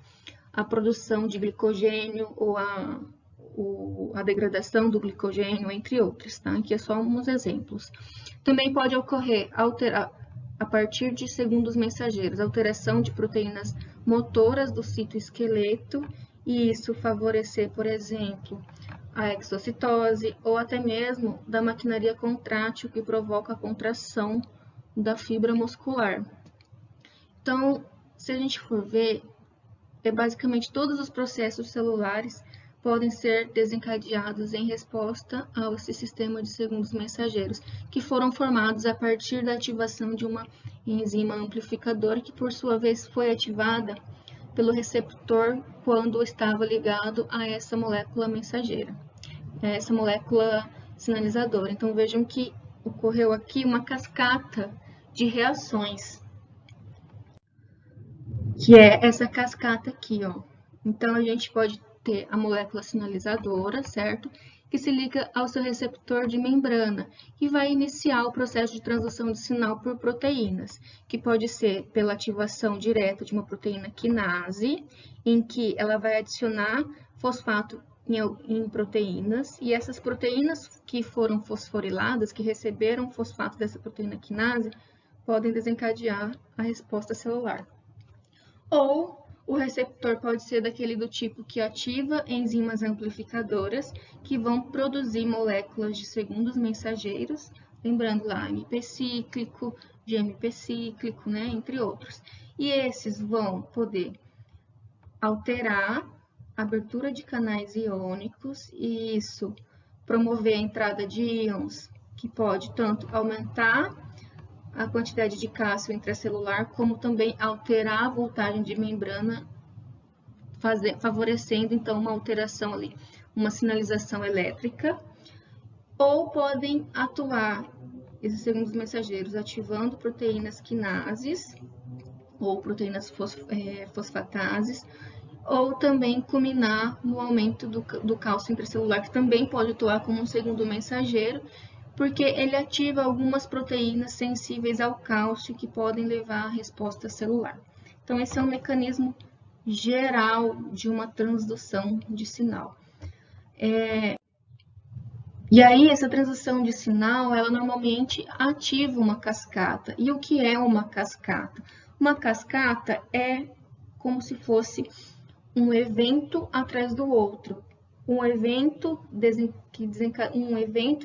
Speaker 1: a produção de glicogênio ou a degradação do glicogênio, entre outros, tá? Aqui é só uns exemplos. Também pode ocorrer a partir de segundos mensageiros, alteração de proteínas motoras do citoesqueleto, e isso favorecer, por exemplo, a exocitose ou até mesmo da maquinaria contrátil que provoca a contração da fibra muscular. Então, se a gente for ver, basicamente todos os processos celulares podem ser desencadeados em resposta a esse sistema de segundos mensageiros, que foram formados a partir da ativação de uma enzima amplificadora, que por sua vez foi ativada pelo receptor quando estava ligado a essa molécula mensageira, essa molécula sinalizadora. Então, vejam que ocorreu aqui uma cascata de reações, que é essa cascata aqui, ó. Então, a gente pode ter a molécula sinalizadora, certo? Que se liga ao seu receptor de membrana e vai iniciar o processo de transdução de sinal por proteínas, que pode ser pela ativação direta de uma proteína quinase, em que ela vai adicionar fosfato em proteínas, e essas proteínas que foram fosforiladas, que receberam fosfato dessa proteína quinase, podem desencadear a resposta celular. Ou o receptor pode ser daquele do tipo que ativa enzimas amplificadoras que vão produzir moléculas de segundos mensageiros, lembrando lá AMP cíclico, GMP cíclico, né, entre outros. E esses vão poder alterar a abertura de canais iônicos e isso promover a entrada de íons, que pode tanto aumentar a quantidade de cássio intracelular, como também alterar a voltagem de membrana, favorecendo então uma alteração ali, uma sinalização elétrica, ou podem atuar esses segundos mensageiros ativando proteínas quinases ou proteínas fosfatases, ou também culminar no aumento do cálcio intracelular, que também pode atuar como um segundo mensageiro, porque ele ativa algumas proteínas sensíveis ao cálcio que podem levar à resposta celular. Então, esse é um mecanismo geral de uma transdução de sinal. E aí, essa transdução de sinal, ela normalmente ativa uma cascata. E o que é uma cascata? Uma cascata é como se fosse um evento atrás do outro. Um evento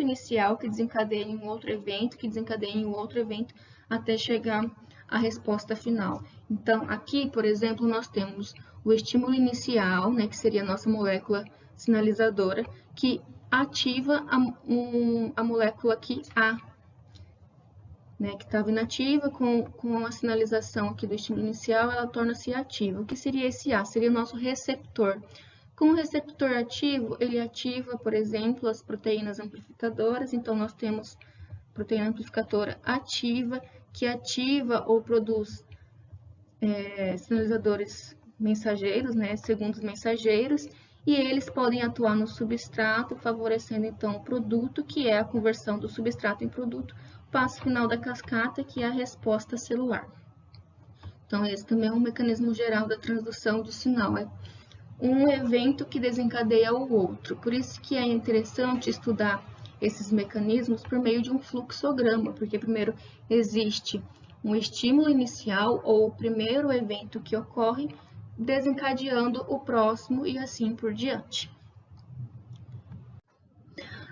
Speaker 1: inicial que desencadeia em um outro evento, que desencadeia em um outro evento, até chegar à resposta final. Então, aqui, por exemplo, nós temos o estímulo inicial, né, que seria a nossa molécula sinalizadora, que ativa a molécula aqui A, né, que estava inativa, com a sinalização aqui do estímulo inicial, ela torna-se ativa. O que seria esse A? Seria o nosso receptor. Com o receptor ativo, ele ativa, por exemplo, as proteínas amplificadoras. Então, nós temos proteína amplificadora ativa, que ativa ou produz sinalizadores mensageiros, né, segundos mensageiros, e eles podem atuar no substrato, favorecendo então o produto, que é a conversão do substrato em produto, passo final da cascata, que é a resposta celular. Então, esse também é um mecanismo geral da transdução de sinal, é um evento que desencadeia o outro. Por isso que é interessante estudar esses mecanismos por meio de um fluxograma, porque primeiro existe um estímulo inicial ou o primeiro evento que ocorre, desencadeando o próximo e assim por diante.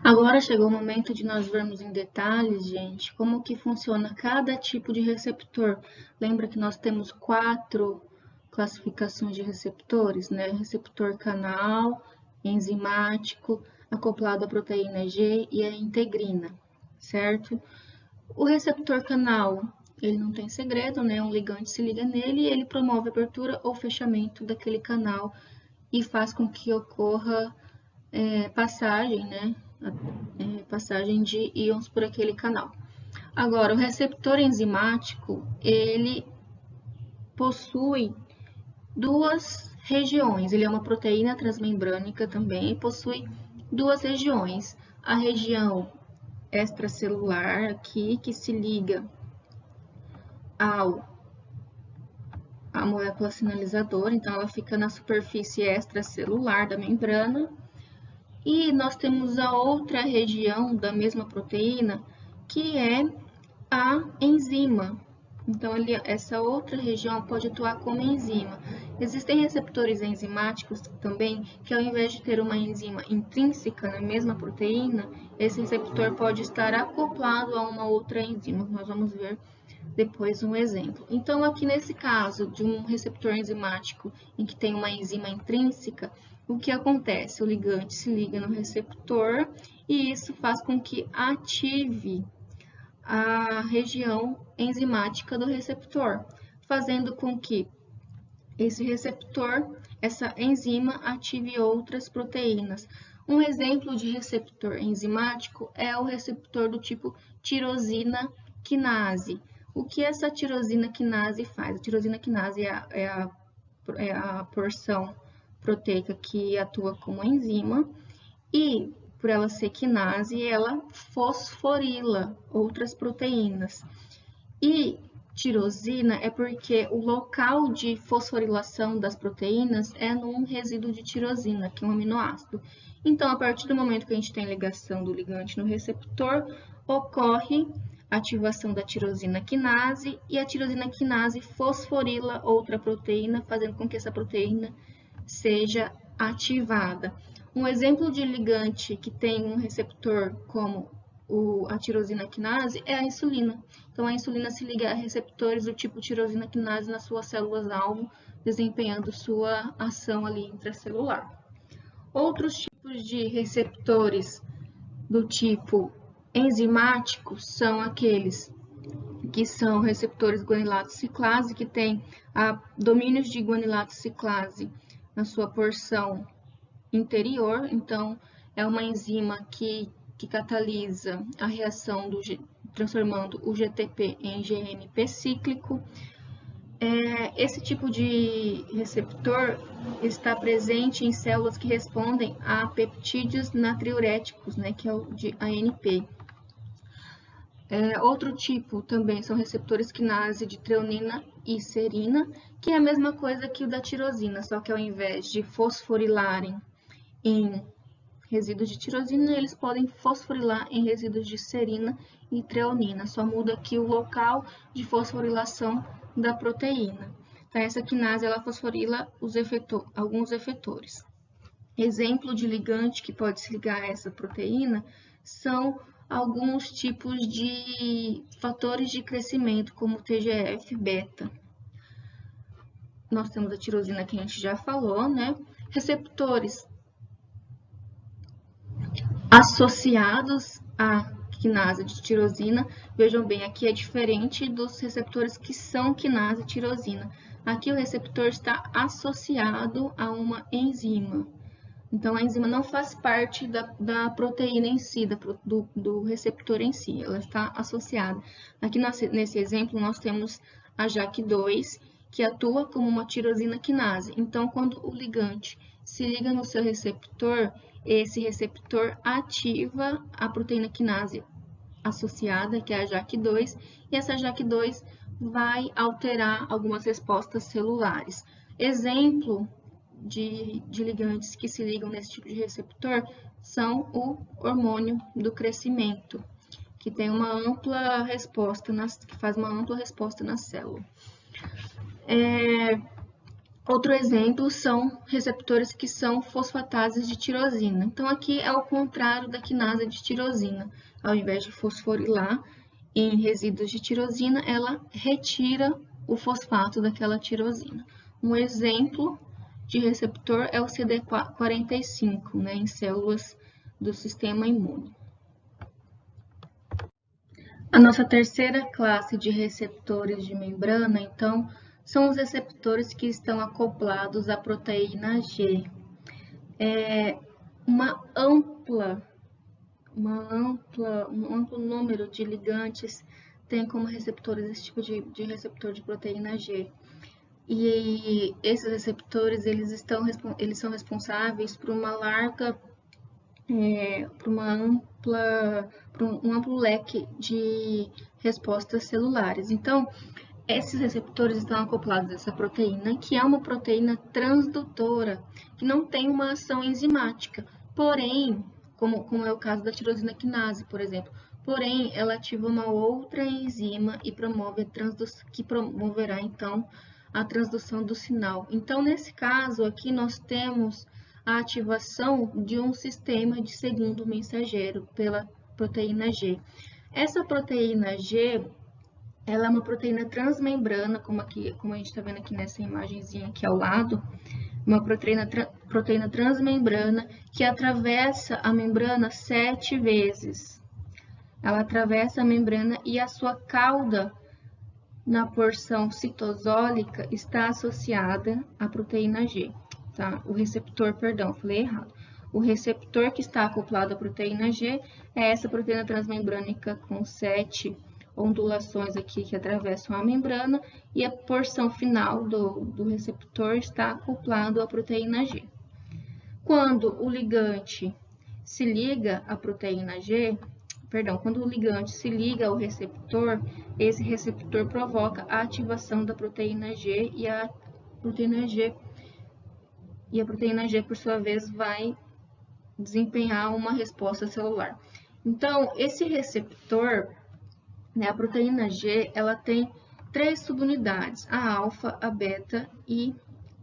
Speaker 1: Agora chegou o momento de nós vermos em detalhes, gente, como que funciona cada tipo de receptor. Lembra que nós temos 4 classificações de receptores, né? Receptor canal, enzimático, acoplado à proteína G e à integrina, certo? O receptor canal, ele não tem segredo, né? Um ligante se liga nele e ele promove a abertura ou fechamento daquele canal e faz com que ocorra passagem, né? Passagem de íons por aquele canal. Agora, o receptor enzimático, ele possui 2 regiões. Ele é uma proteína transmembrânica também e possui 2 regiões. A região extracelular aqui, que se liga à molécula sinalizadora, então ela fica na superfície extracelular da membrana. E nós temos a outra região da mesma proteína, que é a enzima. Então, essa outra região pode atuar como enzima. Existem receptores enzimáticos também, que ao invés de ter uma enzima intrínseca na mesma proteína, esse receptor pode estar acoplado a uma outra enzima. Nós vamos ver depois um exemplo. Então, aqui nesse caso de um receptor enzimático em que tem uma enzima intrínseca, o que acontece? O ligante se liga no receptor e isso faz com que ative a região enzimática do receptor, fazendo com que esse receptor, essa enzima, ative outras proteínas. Um exemplo de receptor enzimático é o receptor do tipo tirosina quinase. O que essa tirosina quinase faz? A tirosina quinase é a porção proteica que atua como enzima e, por ela ser quinase, ela fosforila outras proteínas. E tirosina é porque o local de fosforilação das proteínas é num resíduo de tirosina, que é um aminoácido. Então, a partir do momento que a gente tem ligação do ligante no receptor, ocorre a ativação da tirosina quinase e a tirosina quinase fosforila outra proteína, fazendo com que essa proteína seja ativada. Um exemplo de ligante que tem um receptor como a tirosina quinase é a insulina. Então, a insulina se liga a receptores do tipo tirosina quinase nas suas células-alvo, desempenhando sua ação ali intracelular. Outros tipos de receptores do tipo enzimático são aqueles que são receptores guanilato ciclase, que tem domínios de guanilato ciclase na sua porção interior. Então, é uma enzima que catalisa a reação transformando o GTP em GNP cíclico. Esse tipo de receptor está presente em células que respondem a peptídeos natriuréticos, né, que é o de ANP. Outro tipo também são receptores quinase de treonina e serina, que é a mesma coisa que o da tirosina, só que ao invés de fosforilarem em resíduos de tirosina, eles podem fosforilar em resíduos de serina e treonina, só muda aqui o local de fosforilação da proteína. Então, essa quinase ela fosforila alguns efetores. Exemplo de ligante que pode se ligar a essa proteína são alguns tipos de fatores de crescimento, como TGF-beta. Nós temos a tirosina que a gente já falou, né? Receptores associados à quinase de tirosina. Vejam bem, aqui é diferente dos receptores que são quinase de tirosina. Aqui o receptor está associado a uma enzima. Então, a enzima não faz parte da proteína em si, do receptor em si, ela está associada. Aqui nesse exemplo, nós temos a JAK2, que atua como uma tirosina quinase. Então, quando o ligante se liga no seu receptor, esse receptor ativa a proteína quinase associada, que é a JAK2, e essa JAK2 vai alterar algumas respostas celulares. Exemplo de ligantes que se ligam nesse tipo de receptor são o hormônio do crescimento, que tem uma ampla resposta, que faz uma ampla resposta na célula. Outro exemplo são receptores que são fosfatases de tirosina. Então, aqui é o contrário da quinase de tirosina. Ao invés de fosforilar em resíduos de tirosina, ela retira o fosfato daquela tirosina. Um exemplo de receptor é o CD45, né, em células do sistema imune. A nossa terceira classe de receptores de membrana, então, são os receptores que estão acoplados à proteína G. Um amplo número de ligantes tem como receptores esse tipo de receptor de proteína G. E esses receptores, eles são responsáveis por um amplo leque de respostas celulares. Então, esses receptores estão acoplados a essa proteína, que é uma proteína transdutora, que não tem uma ação enzimática, porém, como é o caso da tirosina quinase, por exemplo, porém, ela ativa uma outra enzima e que promoverá, então, a transdução do sinal. Então, nesse caso aqui, nós temos a ativação de um sistema de segundo mensageiro pela proteína G. Essa proteína G, ela é uma proteína transmembrana, como a gente está vendo aqui nessa imagenzinha aqui ao lado, uma proteína transmembrana que atravessa a membrana 7 vezes. Ela atravessa a membrana e a sua cauda na porção citosólica está associada à proteína G, tá? O receptor, perdão, falei errado. O receptor que está acoplado à proteína G é essa proteína transmembrânica com 7 ondulações aqui que atravessam a membrana e a porção final do receptor está acoplado à proteína G. Quando o ligante se liga à proteína G, quando o ligante se liga ao receptor, esse receptor provoca a ativação da proteína G e a proteína G, por sua vez, vai desempenhar uma resposta celular. Então, esse receptor, né, a proteína G, ela tem 3 subunidades, a alfa, a beta e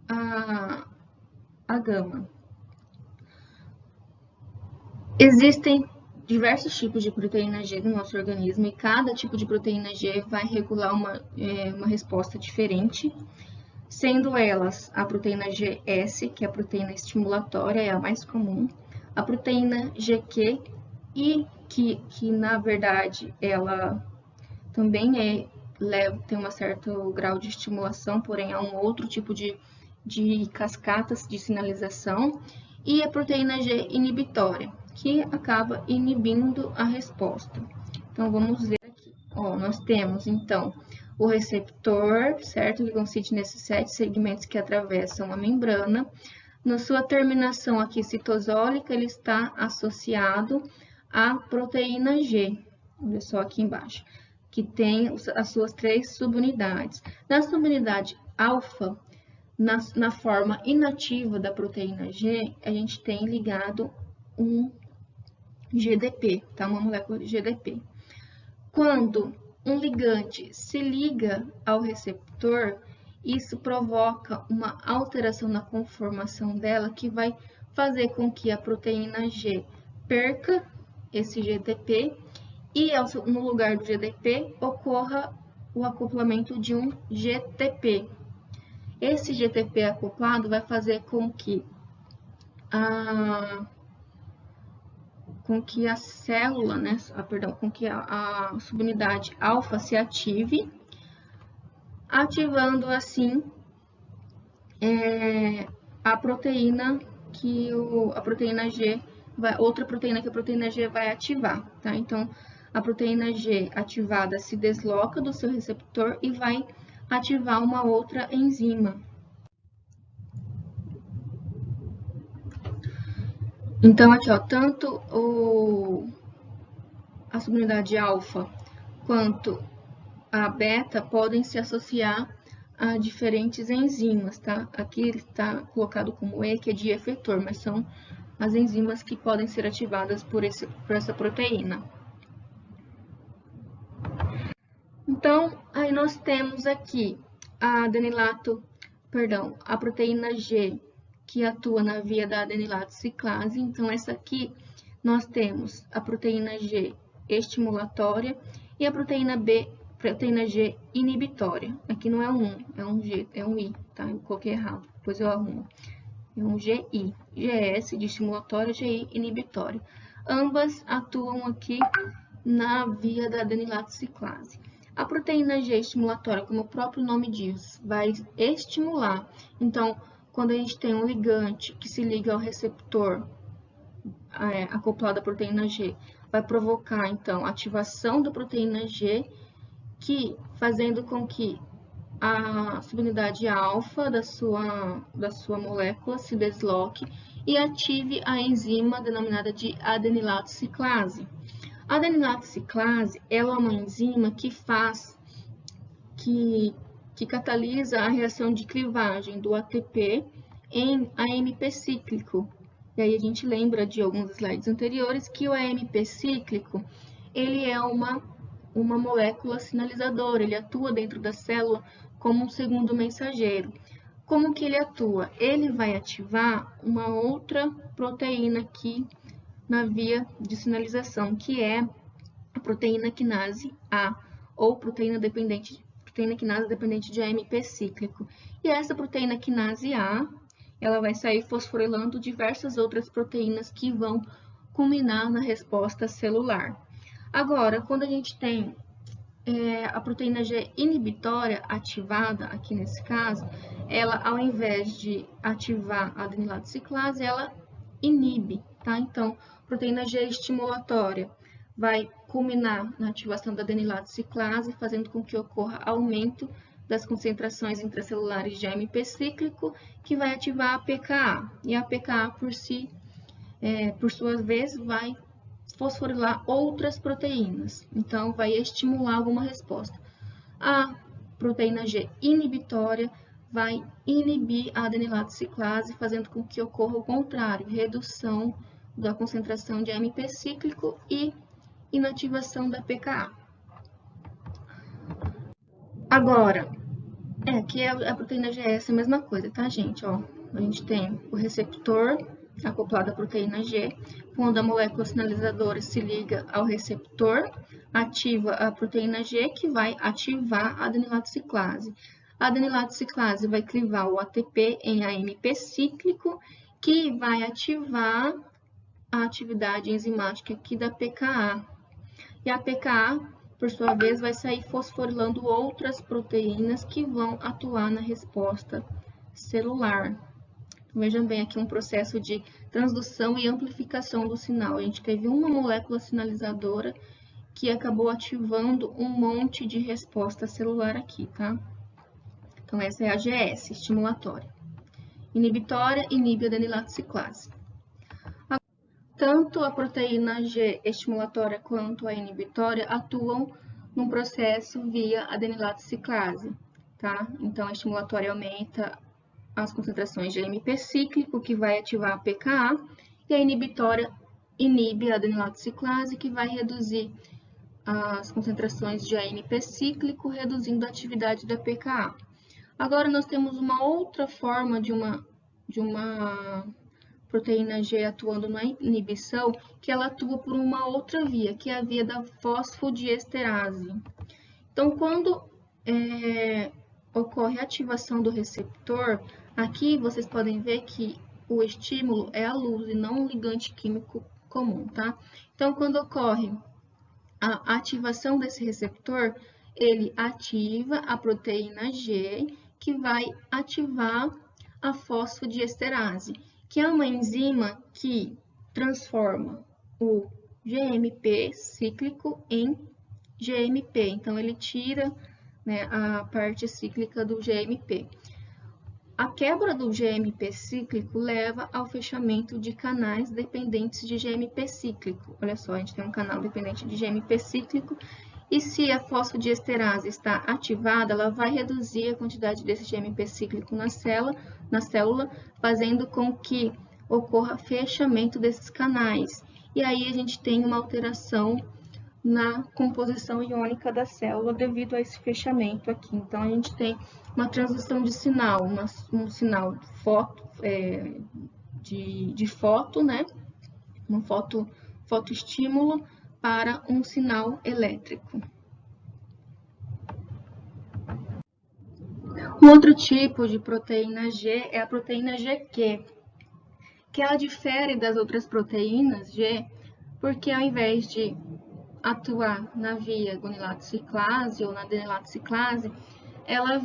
Speaker 1: a gama. Existem diversos tipos de proteína G no nosso organismo e cada tipo de proteína G vai regular uma resposta diferente, sendo elas a proteína GS, que é a proteína estimulatória, é a mais comum, a proteína GQ, e que na verdade ela também tem um certo grau de estimulação, porém é um outro tipo de cascatas de sinalização, e a proteína G inibitória, que acaba inibindo a resposta. Então, vamos ver aqui. Nós temos, então, o receptor, certo? Que consiste nesses 7 segmentos que atravessam a membrana. Na sua terminação aqui citosólica, ele está associado à proteína G. Olha só aqui embaixo, que tem as suas 3 subunidades. Na subunidade alfa, na forma inativa da proteína G, a gente tem ligado um GDP, tá? Uma molécula de GDP. Quando um ligante se liga ao receptor, isso provoca uma alteração na conformação dela que vai fazer com que a proteína G perca esse GDP e no lugar do GDP ocorra o acoplamento de um GTP. Esse GTP acoplado vai fazer com que a célula, né, com que a subunidade alfa se ative, ativando assim a proteína a proteína G outra proteína que a proteína G vai ativar, tá? Então, a proteína G ativada se desloca do seu receptor e vai ativar uma outra enzima. Então, aqui, ó, tanto a subunidade alfa quanto a beta podem se associar a diferentes enzimas, tá? Aqui está colocado como E, que é de efetor, mas são as enzimas que podem ser ativadas por essa proteína. Então, aí nós temos aqui a proteína G, que atua na via da adenilato ciclase. Então, essa aqui nós temos a proteína G estimulatória e a proteína G inibitória. Aqui não é um G, é um I, tá? Eu coloquei errado, depois eu arrumo. É um GI, GS de estimulatória, GI inibitória. Ambas atuam aqui na via da adenilato ciclase. A proteína G estimulatória, como o próprio nome diz, vai estimular. Então, quando a gente tem um ligante que se liga ao receptor acoplado à proteína G, vai provocar, então, a ativação da proteína G, que fazendo com que a subunidade alfa da sua molécula se desloque e ative a enzima denominada de adenilato ciclase. A adenilato ciclase ela é uma enzima que catalisa a reação de clivagem do ATP em AMP cíclico. E aí a gente lembra de alguns slides anteriores que o AMP cíclico ele é uma molécula sinalizadora, ele atua dentro da célula como um segundo mensageiro. Como que ele atua? Ele vai ativar uma outra proteína aqui na via de sinalização, que é a proteína quinase A, ou proteína quinase dependente de AMP cíclico. E essa proteína quinase A, ela vai sair fosforilando diversas outras proteínas que vão culminar na resposta celular. Agora, quando a gente tem a proteína G inibitória ativada, aqui nesse caso, ela, ao invés de ativar a adenilato ciclase, ela inibe, tá? Então, proteína G estimulatória vai culminar na ativação da adenilato ciclase, fazendo com que ocorra aumento das concentrações intracelulares de AMP cíclico, que vai ativar a pKa. E a pKa, por sua vez, vai fosforilar outras proteínas, então vai estimular alguma resposta. A proteína G inibitória vai inibir a adenilato ciclase, fazendo com que ocorra o contrário, redução da concentração de AMP cíclico e inativação da pKa. Agora, aqui a proteína GS é a mesma coisa, tá, gente? Ó, a gente tem o receptor acoplado à proteína G, quando a molécula sinalizadora se liga ao receptor, ativa a proteína G, que vai ativar a adenilato ciclase. A adenilato ciclase vai clivar o ATP em AMP cíclico, que vai ativar a atividade enzimática aqui da pKa. E a pKa, por sua vez, vai sair fosforilando outras proteínas que vão atuar na resposta celular. Vejam bem aqui um processo de transdução e amplificação do sinal. A gente teve uma molécula sinalizadora que acabou ativando um monte de resposta celular aqui, tá? Então, essa é a GS, estimulatória. Inibitória, inibe a adenilato ciclase. Tanto a proteína G estimulatória quanto a inibitória atuam num processo via adenilato ciclase, tá? Então, a estimulatória aumenta as concentrações de AMP cíclico, que vai ativar a pKa, e a inibitória inibe a adenilato ciclase, que vai reduzir as concentrações de AMP cíclico, reduzindo a atividade da pKa. Agora, nós temos uma outra forma de uma proteína G atuando na inibição, que ela atua por uma outra via, que é a via da fosfodiesterase. Então, quando ocorre a ativação do receptor, aqui vocês podem ver que o estímulo é a luz e não um ligante químico comum, tá? Então, quando ocorre a ativação desse receptor, ele ativa a proteína G, que vai ativar a fosfodiesterase, que é uma enzima que transforma o GMP cíclico em GMP. Então, ele tira, né, a parte cíclica do GMP. A quebra do GMP cíclico leva ao fechamento de canais dependentes de GMP cíclico. Olha só, a gente tem um canal dependente de GMP cíclico e se a fosfodiesterase está ativada, ela vai reduzir a quantidade desse GMP cíclico na célula, fazendo com que ocorra fechamento desses canais. E aí a gente tem uma alteração na composição iônica da célula devido a esse fechamento aqui. Então, a gente tem uma transição de sinal, um sinal de foto, né? Um fotoestímulo para um sinal elétrico. Um outro tipo de proteína G é a proteína GQ, que ela difere das outras proteínas G, porque ao invés de atuar na via guanilato-ciclase ou na adenilato-ciclase, ela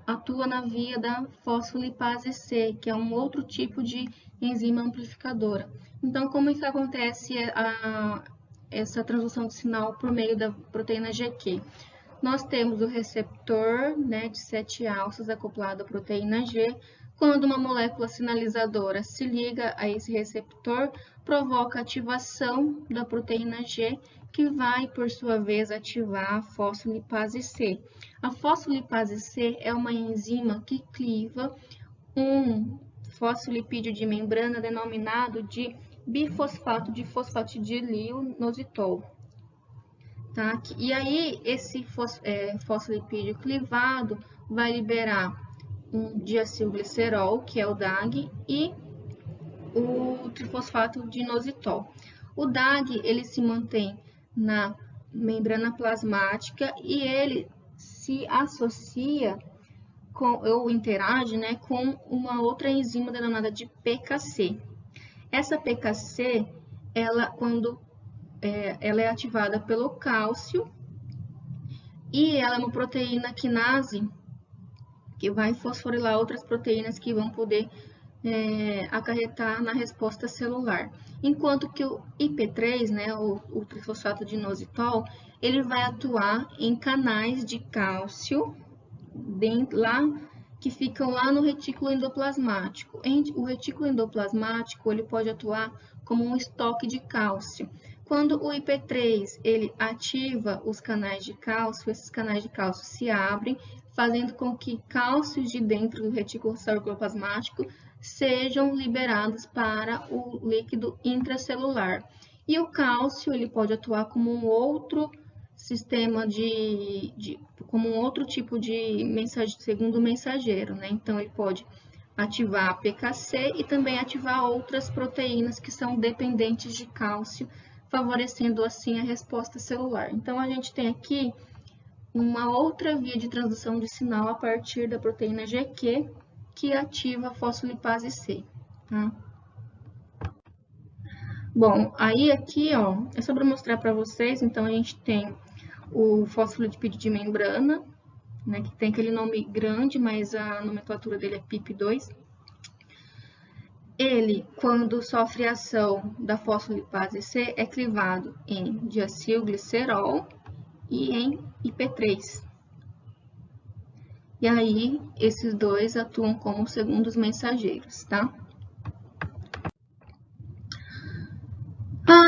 Speaker 1: atua na via da fosfolipase C, que é um outro tipo de enzima amplificadora. Então, como isso acontece essa transdução de sinal por meio da proteína GQ? Nós temos o receptor, né, de 7 alças acoplado à proteína G. Quando uma molécula sinalizadora se liga a esse receptor, provoca ativação da proteína G, que vai, por sua vez, ativar a fosfolipase C. A fosfolipase C é uma enzima que cliva um fosfolipídio de membrana denominado de bifosfato de fosfatidilil-inositol. Tá? E aí, esse fosfolipídio clivado vai liberar um diacilglicerol, que é o DAG, e o trifosfato de inositol. O DAG, ele se mantém na membrana plasmática e ele se associa ou interage, né, com uma outra enzima denominada de PKC. Essa PKC, ela é ativada pelo cálcio e ela é uma proteína quinase que vai fosforilar outras proteínas que vão poder acarretar na resposta celular. Enquanto que o IP3, né, o trifosfato de inositol, ele vai atuar em canais de cálcio que ficam lá no retículo endoplasmático. O retículo endoplasmático ele pode atuar como um estoque de cálcio. Quando o IP3 ele ativa os canais de cálcio, esses canais de cálcio se abrem, fazendo com que cálcios de dentro do retículo sarcoplasmático sejam liberados para o líquido intracelular. E o cálcio ele pode atuar como um outro sistema como um outro tipo de segundo mensageiro, né? Então ele pode ativar a PKC e também ativar outras proteínas que são dependentes de cálcio, favorecendo assim a resposta celular. Então a gente tem aqui uma outra via de transdução de sinal a partir da proteína GQ, que ativa a fosfolipase C, tá? Bom, aí aqui, ó, é só para mostrar para vocês, então a gente tem o fosfolipídio de membrana, né, que tem aquele nome grande, mas a nomenclatura dele é PIP2. Ele, quando sofre ação da fosfolipase C, é clivado em diacilglicerol e em IP3. E aí, esses dois atuam como segundos mensageiros, tá?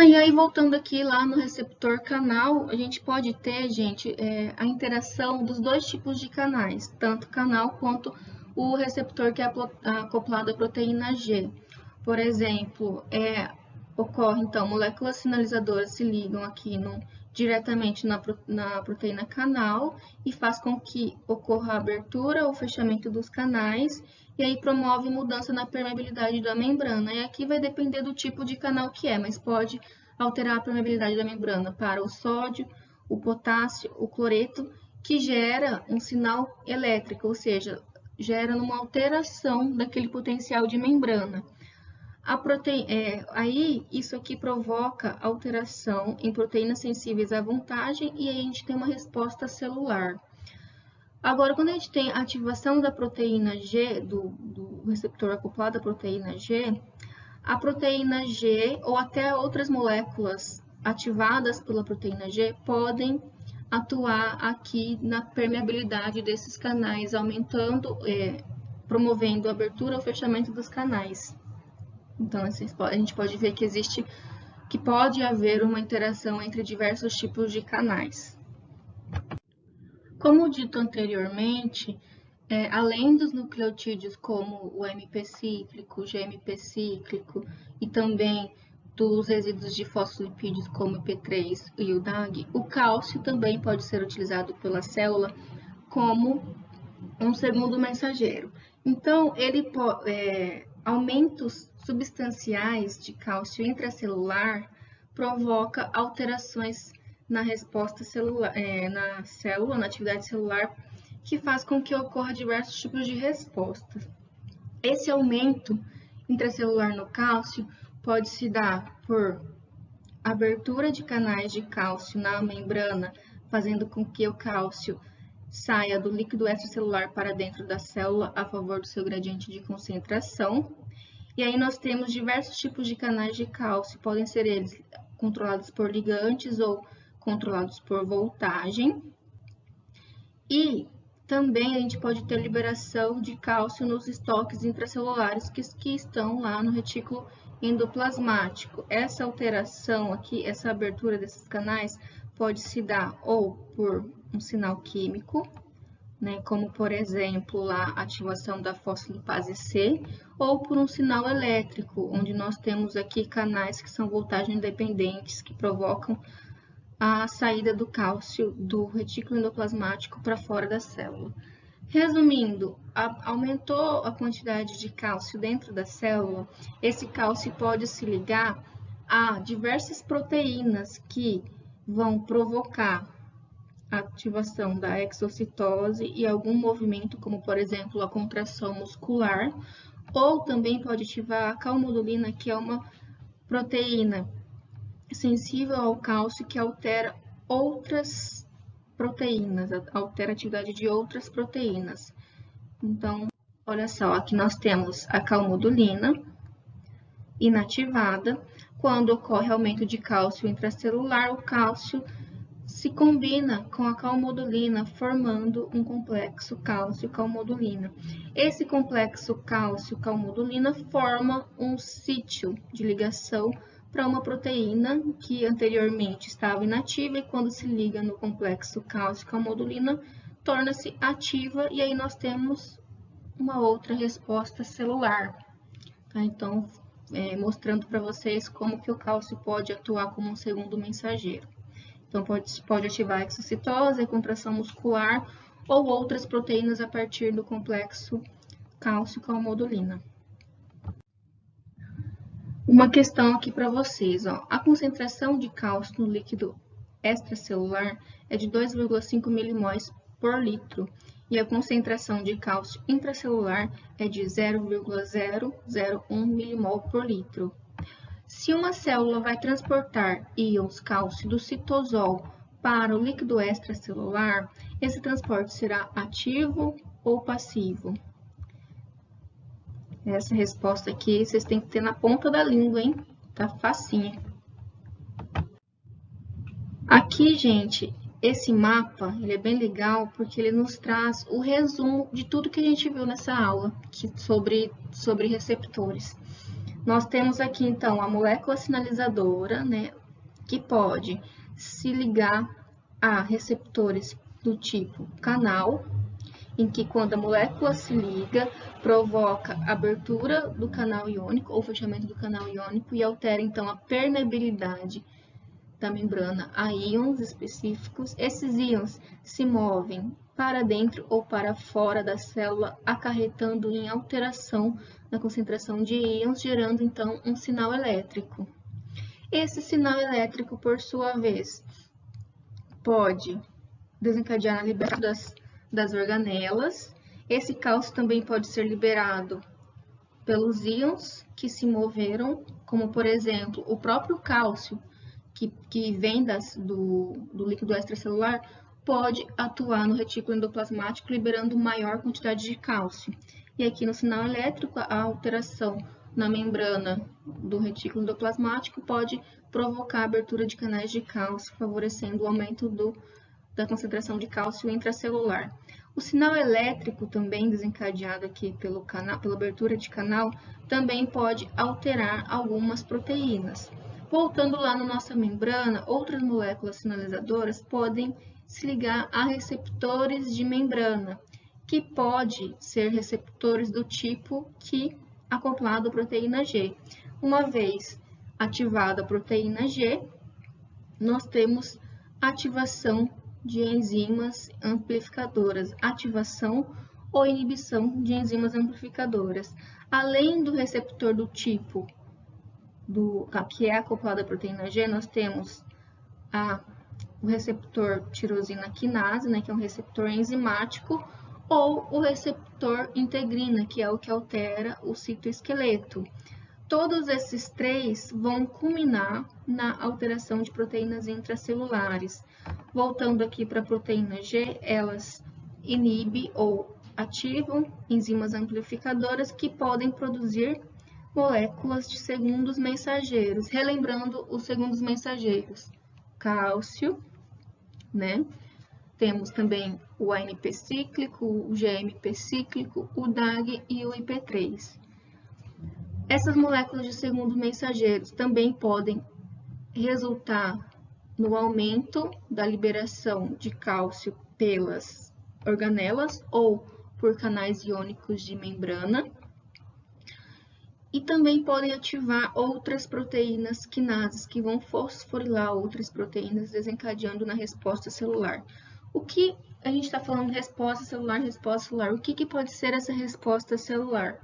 Speaker 1: E aí voltando aqui lá no receptor canal, a gente pode ter, gente, a interação dos dois tipos de canais, tanto canal quanto o receptor que é acoplado à proteína G. Por exemplo, ocorre, então, moléculas sinalizadoras se ligam aqui diretamente na proteína canal e faz com que ocorra a abertura ou fechamento dos canais e aí promove mudança na permeabilidade da membrana. E aqui vai depender do tipo de canal que mas pode alterar a permeabilidade da membrana para o sódio, o potássio, o cloreto, que gera um sinal elétrico, ou seja, gera uma alteração daquele potencial de membrana. Aí, isso aqui provoca alteração em proteínas sensíveis à vontade e aí a gente tem uma resposta celular. Agora, quando a gente tem a ativação da proteína G, do receptor acoplado à proteína G, a proteína G ou até outras moléculas ativadas pela proteína G podem atuar aqui na permeabilidade desses canais, aumentando, promovendo a abertura ou fechamento dos canais. Então, a gente pode ver que pode haver uma interação entre diversos tipos de canais. Como dito anteriormente, além dos nucleotídeos como o MP cíclico, o GMP cíclico e também dos resíduos de fosfolipídios como o P3 e o DAG, o cálcio também pode ser utilizado pela célula como um segundo mensageiro. Então, aumentos substanciais de cálcio intracelular provoca alterações na resposta celular, na atividade celular, que faz com que ocorra diversos tipos de respostas. Esse aumento intracelular no cálcio pode se dar por abertura de canais de cálcio na membrana, fazendo com que o cálcio saia do líquido extracelular para dentro da célula a favor do seu gradiente de concentração. E aí nós temos diversos tipos de canais de cálcio, podem ser eles controlados por ligantes ou controlados por voltagem. E também a gente pode ter liberação de cálcio nos estoques intracelulares que estão lá no retículo endoplasmático. Essa alteração aqui, essa abertura desses canais pode se dar ou por um sinal químico, né, como por exemplo a ativação da fosfolipase C, ou por um sinal elétrico, onde nós temos aqui canais que são voltagem independentes, que provocam a saída do cálcio do retículo endoplasmático para fora da célula. Resumindo, aumentou a quantidade de cálcio dentro da célula, esse cálcio pode se ligar a diversas proteínas que vão provocar a ativação da exocitose e algum movimento, como por exemplo a contração muscular, ou também pode ativar a calmodulina, que é uma proteína sensível ao cálcio que altera outras proteínas, altera a atividade de outras proteínas. Então, olha só, aqui nós temos a calmodulina inativada. Quando ocorre aumento de cálcio intracelular, o cálcio se combina com a calmodulina, formando um complexo cálcio-calmodulina. Esse complexo cálcio-calmodulina forma um sítio de ligação para uma proteína que anteriormente estava inativa e quando se liga no complexo cálcio-calmodulina, torna-se ativa e aí nós temos uma outra resposta celular. Tá? Então, mostrando para vocês como que o cálcio pode atuar como um segundo mensageiro. Então, pode ativar a exocitose, a contração muscular ou outras proteínas a partir do complexo cálcio-calmodulina. Uma questão aqui para vocês, ó. A concentração de cálcio no líquido extracelular é de 2,5 milimols por litro e a concentração de cálcio intracelular é de 0,001 milimol por litro. Se uma célula vai transportar íons cálcio do citosol para o líquido extracelular, esse transporte será ativo ou passivo? Essa resposta aqui vocês têm que ter na ponta da língua, hein? Tá facinho. Aqui, gente, esse mapa, ele é bem legal porque ele nos traz o resumo de tudo que a gente viu nessa aula sobre receptores. Nós temos aqui, então, a molécula sinalizadora, né, que pode se ligar a receptores do tipo canal, em que quando a molécula se liga, provoca abertura do canal iônico ou fechamento do canal iônico e altera, então, a permeabilidade da membrana a íons específicos. Esses íons se movem para dentro ou para fora da célula, acarretando em alteração na concentração de íons, gerando, então, um sinal elétrico. Esse sinal elétrico, por sua vez, pode desencadear a liberação das organelas. Esse cálcio também pode ser liberado pelos íons que se moveram, como por exemplo, o próprio cálcio, que vem do líquido extracelular, pode atuar no retículo endoplasmático, liberando maior quantidade de cálcio. E aqui no sinal elétrico, a alteração na membrana do retículo endoplasmático pode provocar a abertura de canais de cálcio, favorecendo o aumento da concentração de cálcio intracelular. O sinal elétrico, também desencadeado aqui pela abertura de canal, também pode alterar algumas proteínas. Voltando lá na nossa membrana, outras moléculas sinalizadoras podem se ligar a receptores de membrana, que pode ser receptores do tipo que acoplado à proteína G. Uma vez ativada a proteína G, nós temos ativação de enzimas amplificadoras, ativação ou inibição de enzimas amplificadoras. Além do receptor do tipo que é acoplado à proteína G, nós temos o receptor tirosina quinase, né, que é um receptor enzimático, ou o receptor integrina, que é o que altera o citoesqueleto. Todos esses três vão culminar na alteração de proteínas intracelulares. Voltando aqui para a proteína G, elas inibem ou ativam enzimas amplificadoras que podem produzir moléculas de segundos mensageiros. Relembrando os segundos mensageiros: cálcio, né? Temos também o ANP cíclico, o GMP cíclico, o DAG e o IP3. Essas moléculas de segundos mensageiros também podem resultar no aumento da liberação de cálcio pelas organelas ou por canais iônicos de membrana, e também podem ativar outras proteínas quinases que vão fosforilar outras proteínas, desencadeando na resposta celular. O que a gente está falando de resposta celular, o que pode ser essa resposta celular?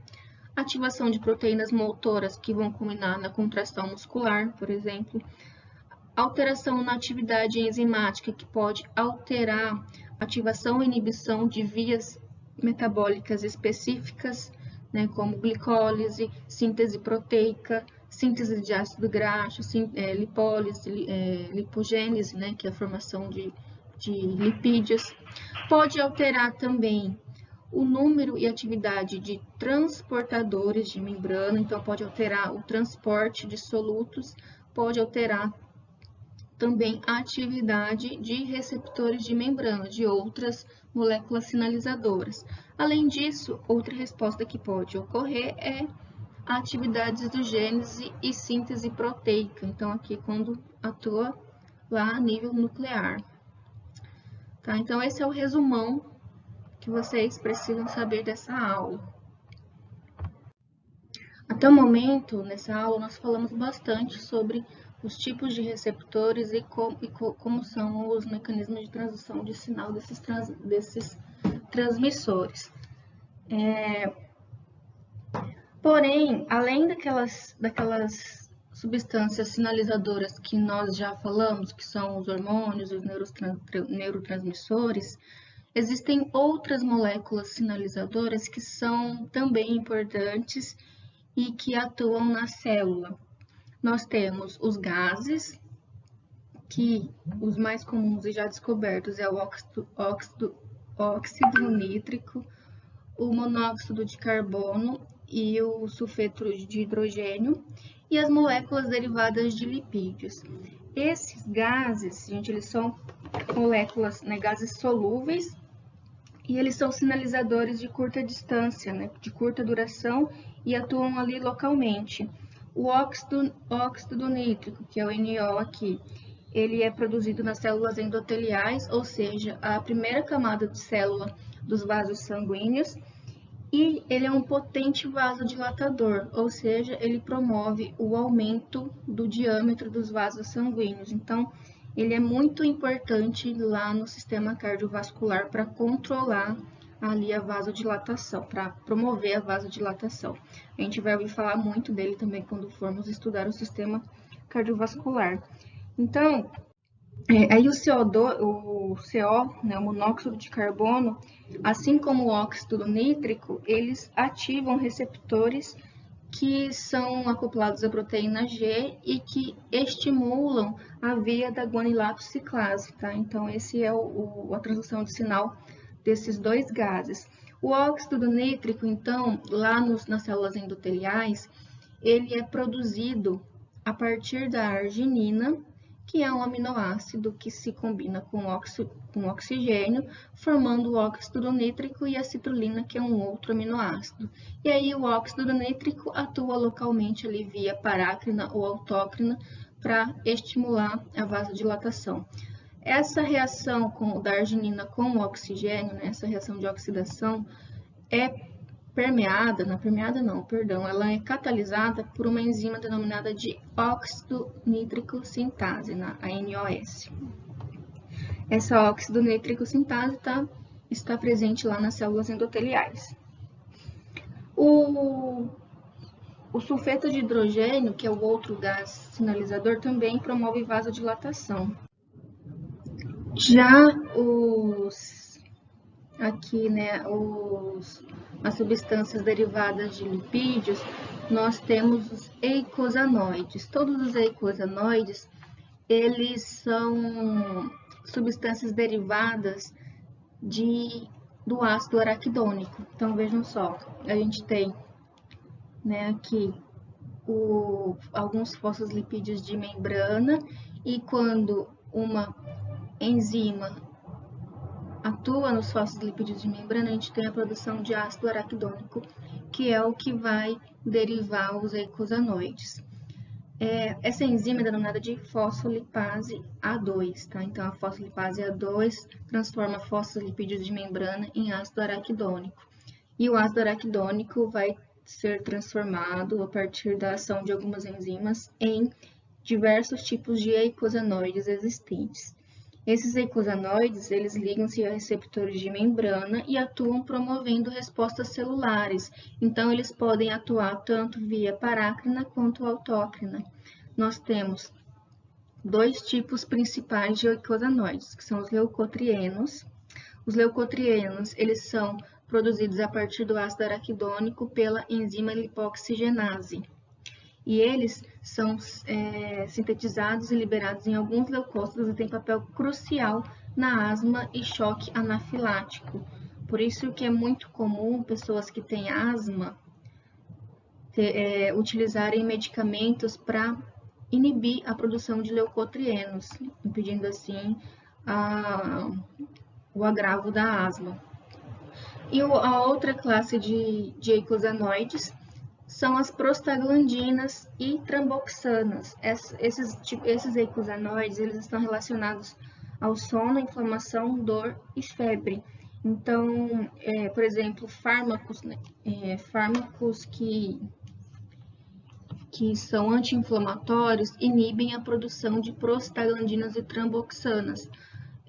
Speaker 1: Ativação de proteínas motoras que vão culminar na contração muscular, por exemplo. Alteração na atividade enzimática, que pode alterar ativação e inibição de vias metabólicas específicas, né, como glicólise, síntese proteica, síntese de ácido graxo, lipólise, lipogênese, né, que é a formação de lipídios. Pode alterar também o número e atividade de transportadores de membrana, então pode alterar o transporte de solutos, pode alterar também a atividade de receptores de membrana, de outras moléculas sinalizadoras. Além disso, outra resposta que pode ocorrer é a atividade do gênese e síntese proteica, então aqui quando atua lá a nível nuclear. Tá? Então esse é o resumão que vocês precisam saber dessa aula. Até o momento, nessa aula, nós falamos bastante sobre os tipos de receptores e como são os mecanismos de transição de sinal desses transmissores. Porém, além daquelas substâncias sinalizadoras que nós já falamos, que são os hormônios, os neurotransmissores, existem outras moléculas sinalizadoras que são também importantes e que atuam na célula. Nós temos os gases, que os mais comuns e já descobertos é o óxido nítrico, o monóxido de carbono e o sulfeto de hidrogênio, e as moléculas derivadas de lipídios. Esses gases, gente, eles são moléculas, né, gases solúveis, e eles são sinalizadores de curta distância, né, de curta duração, e atuam ali localmente. O óxido nítrico, que é o NO aqui, ele é produzido nas células endoteliais, ou seja, a primeira camada de célula dos vasos sanguíneos, e ele é um potente vasodilatador, ou seja, ele promove o aumento do diâmetro dos vasos sanguíneos. Então, ele é muito importante lá no sistema cardiovascular para controlar ali a vasodilatação, para promover a vasodilatação. A gente vai ouvir falar muito dele também quando formos estudar o sistema cardiovascular. Então, Aí o CO2, o CO, né, o monóxido de carbono, assim como o óxido nítrico, eles ativam receptores que são acoplados à proteína G e que estimulam a via da guanilato ciclase, tá? Então, esse é a transdução de sinal desses dois gases. O óxido nítrico, então, lá nas células endoteliais, ele é produzido a partir da arginina, que é um aminoácido que se combina com oxigênio, formando o óxido nítrico, e a citrulina, que é um outro aminoácido. E aí o óxido nítrico atua localmente ali via parácrina ou autócrina para estimular a vasodilatação. Essa reação da arginina com o oxigênio, né, essa reação de oxidação, é ela é catalisada por uma enzima denominada de óxido nítrico sintase, a NOS. Essa óxido nítrico sintase está presente lá nas células endoteliais. O sulfeto de hidrogênio, que é o outro gás sinalizador, também promove vasodilatação. Já as substâncias derivadas de lipídios, nós temos os eicosanoides. Todos os eicosanoides, eles são substâncias derivadas do ácido araquidônico. Então, vejam só, a gente tem, né, aqui alguns fosfolipídios de membrana, e quando uma enzima atua nos fosfolipídios de membrana, a gente tem a produção de ácido araquidônico, que é o que vai derivar os eicosanoides. Essa enzima é denominada de fosfolipase A2, tá? Então, a fosfolipase A2 transforma fosfolipídios de membrana em ácido araquidônico. E o ácido araquidônico vai ser transformado a partir da ação de algumas enzimas em diversos tipos de eicosanoides existentes. Esses eicosanoides, eles ligam-se a receptores de membrana e atuam promovendo respostas celulares. Então, eles podem atuar tanto via parácrina quanto autócrina. Nós temos dois tipos principais de eicosanoides, que são os leucotrienos. Os leucotrienos, eles são produzidos a partir do ácido araquidônico pela enzima lipoxigenase. E eles são sintetizados e liberados em alguns leucócitos e têm papel crucial na asma e choque anafilático. Por isso que é muito comum pessoas que têm asma utilizarem medicamentos para inibir a produção de leucotrienos, impedindo assim o agravo da asma. E a outra classe de eicosanoides são as prostaglandinas e tramboxanas. Esses eicosanoides, eles estão relacionados ao sono, inflamação, dor e febre. Então, por exemplo, fármacos que são anti-inflamatórios inibem a produção de prostaglandinas e tramboxanas.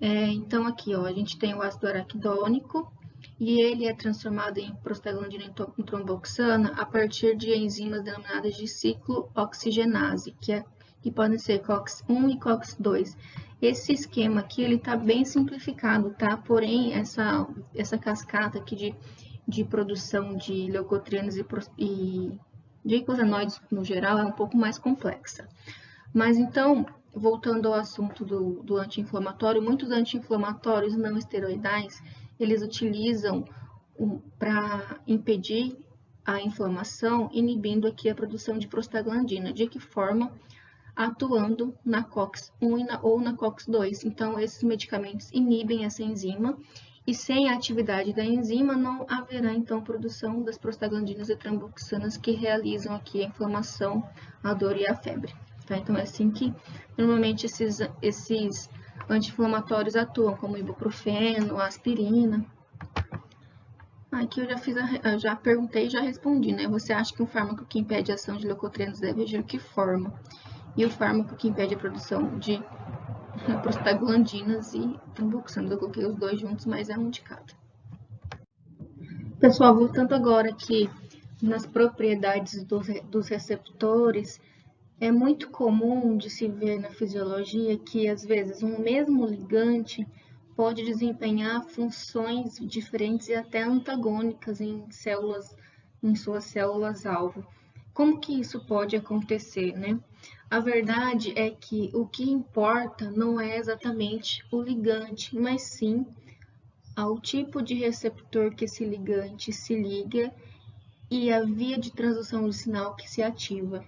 Speaker 1: Então, aqui, a gente tem o ácido araquidônico, e ele é transformado em prostaglandina e tromboxana a partir de enzimas denominadas de ciclooxigenase, que podem ser COX-1 e COX-2. Esse esquema aqui, ele está bem simplificado, tá? Porém, essa cascata aqui de produção de leucotrienos e de eicosanoides no geral é um pouco mais complexa. Mas então, voltando ao assunto do anti-inflamatório, muitos anti-inflamatórios não esteroidais, eles utilizam para impedir a inflamação, inibindo aqui a produção de prostaglandina. De que forma? Atuando na COX-1 ou na COX-2. Então, esses medicamentos inibem essa enzima, e sem a atividade da enzima não haverá, então, produção das prostaglandinas e tramboxanas que realizam aqui a inflamação, a dor e a febre. Tá? Então, é assim que normalmente esses anti-inflamatórios atuam, como ibuprofeno, aspirina. Aqui eu já perguntei e já respondi, né? Você acha que um fármaco que impede a ação de leucotrienos deve agir de que forma? E o fármaco que impede a produção de prostaglandinas e tramboxanas, eu coloquei os dois juntos, mas é um de cada. Pessoal, voltando agora aqui nas propriedades dos receptores, É muito comum de se ver na fisiologia que, às vezes, um mesmo ligante pode desempenhar funções diferentes e até antagônicas em células, em suas células-alvo. Como que isso pode acontecer, né? A verdade é que o que importa não é exatamente o ligante, mas sim ao tipo de receptor que esse ligante se liga e a via de transdução de sinal que se ativa.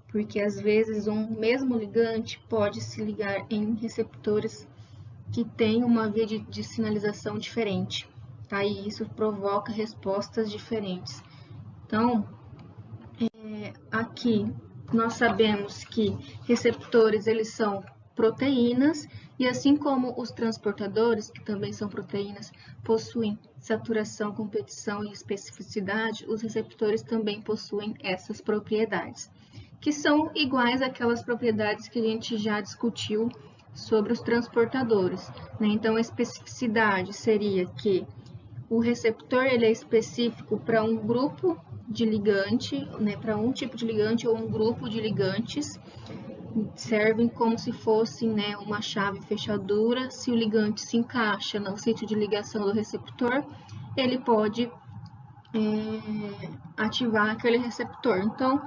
Speaker 1: Porque às vezes um mesmo ligante pode se ligar em receptores que têm uma via de sinalização diferente, tá? E isso provoca respostas diferentes. Então, aqui nós sabemos que receptores eles são proteínas e assim como os transportadores, que também são proteínas, possuem saturação, competição e especificidade, os receptores também possuem essas propriedades, que são iguais àquelas propriedades que a gente já discutiu sobre os transportadores, né? Então, a especificidade seria que o receptor ele é específico para um grupo de ligante, né, para um tipo de ligante ou um grupo de ligantes, servem como se fossem, né, uma chave fechadura. Se o ligante se encaixa no sítio de ligação do receptor, ele pode ativar aquele receptor. Então,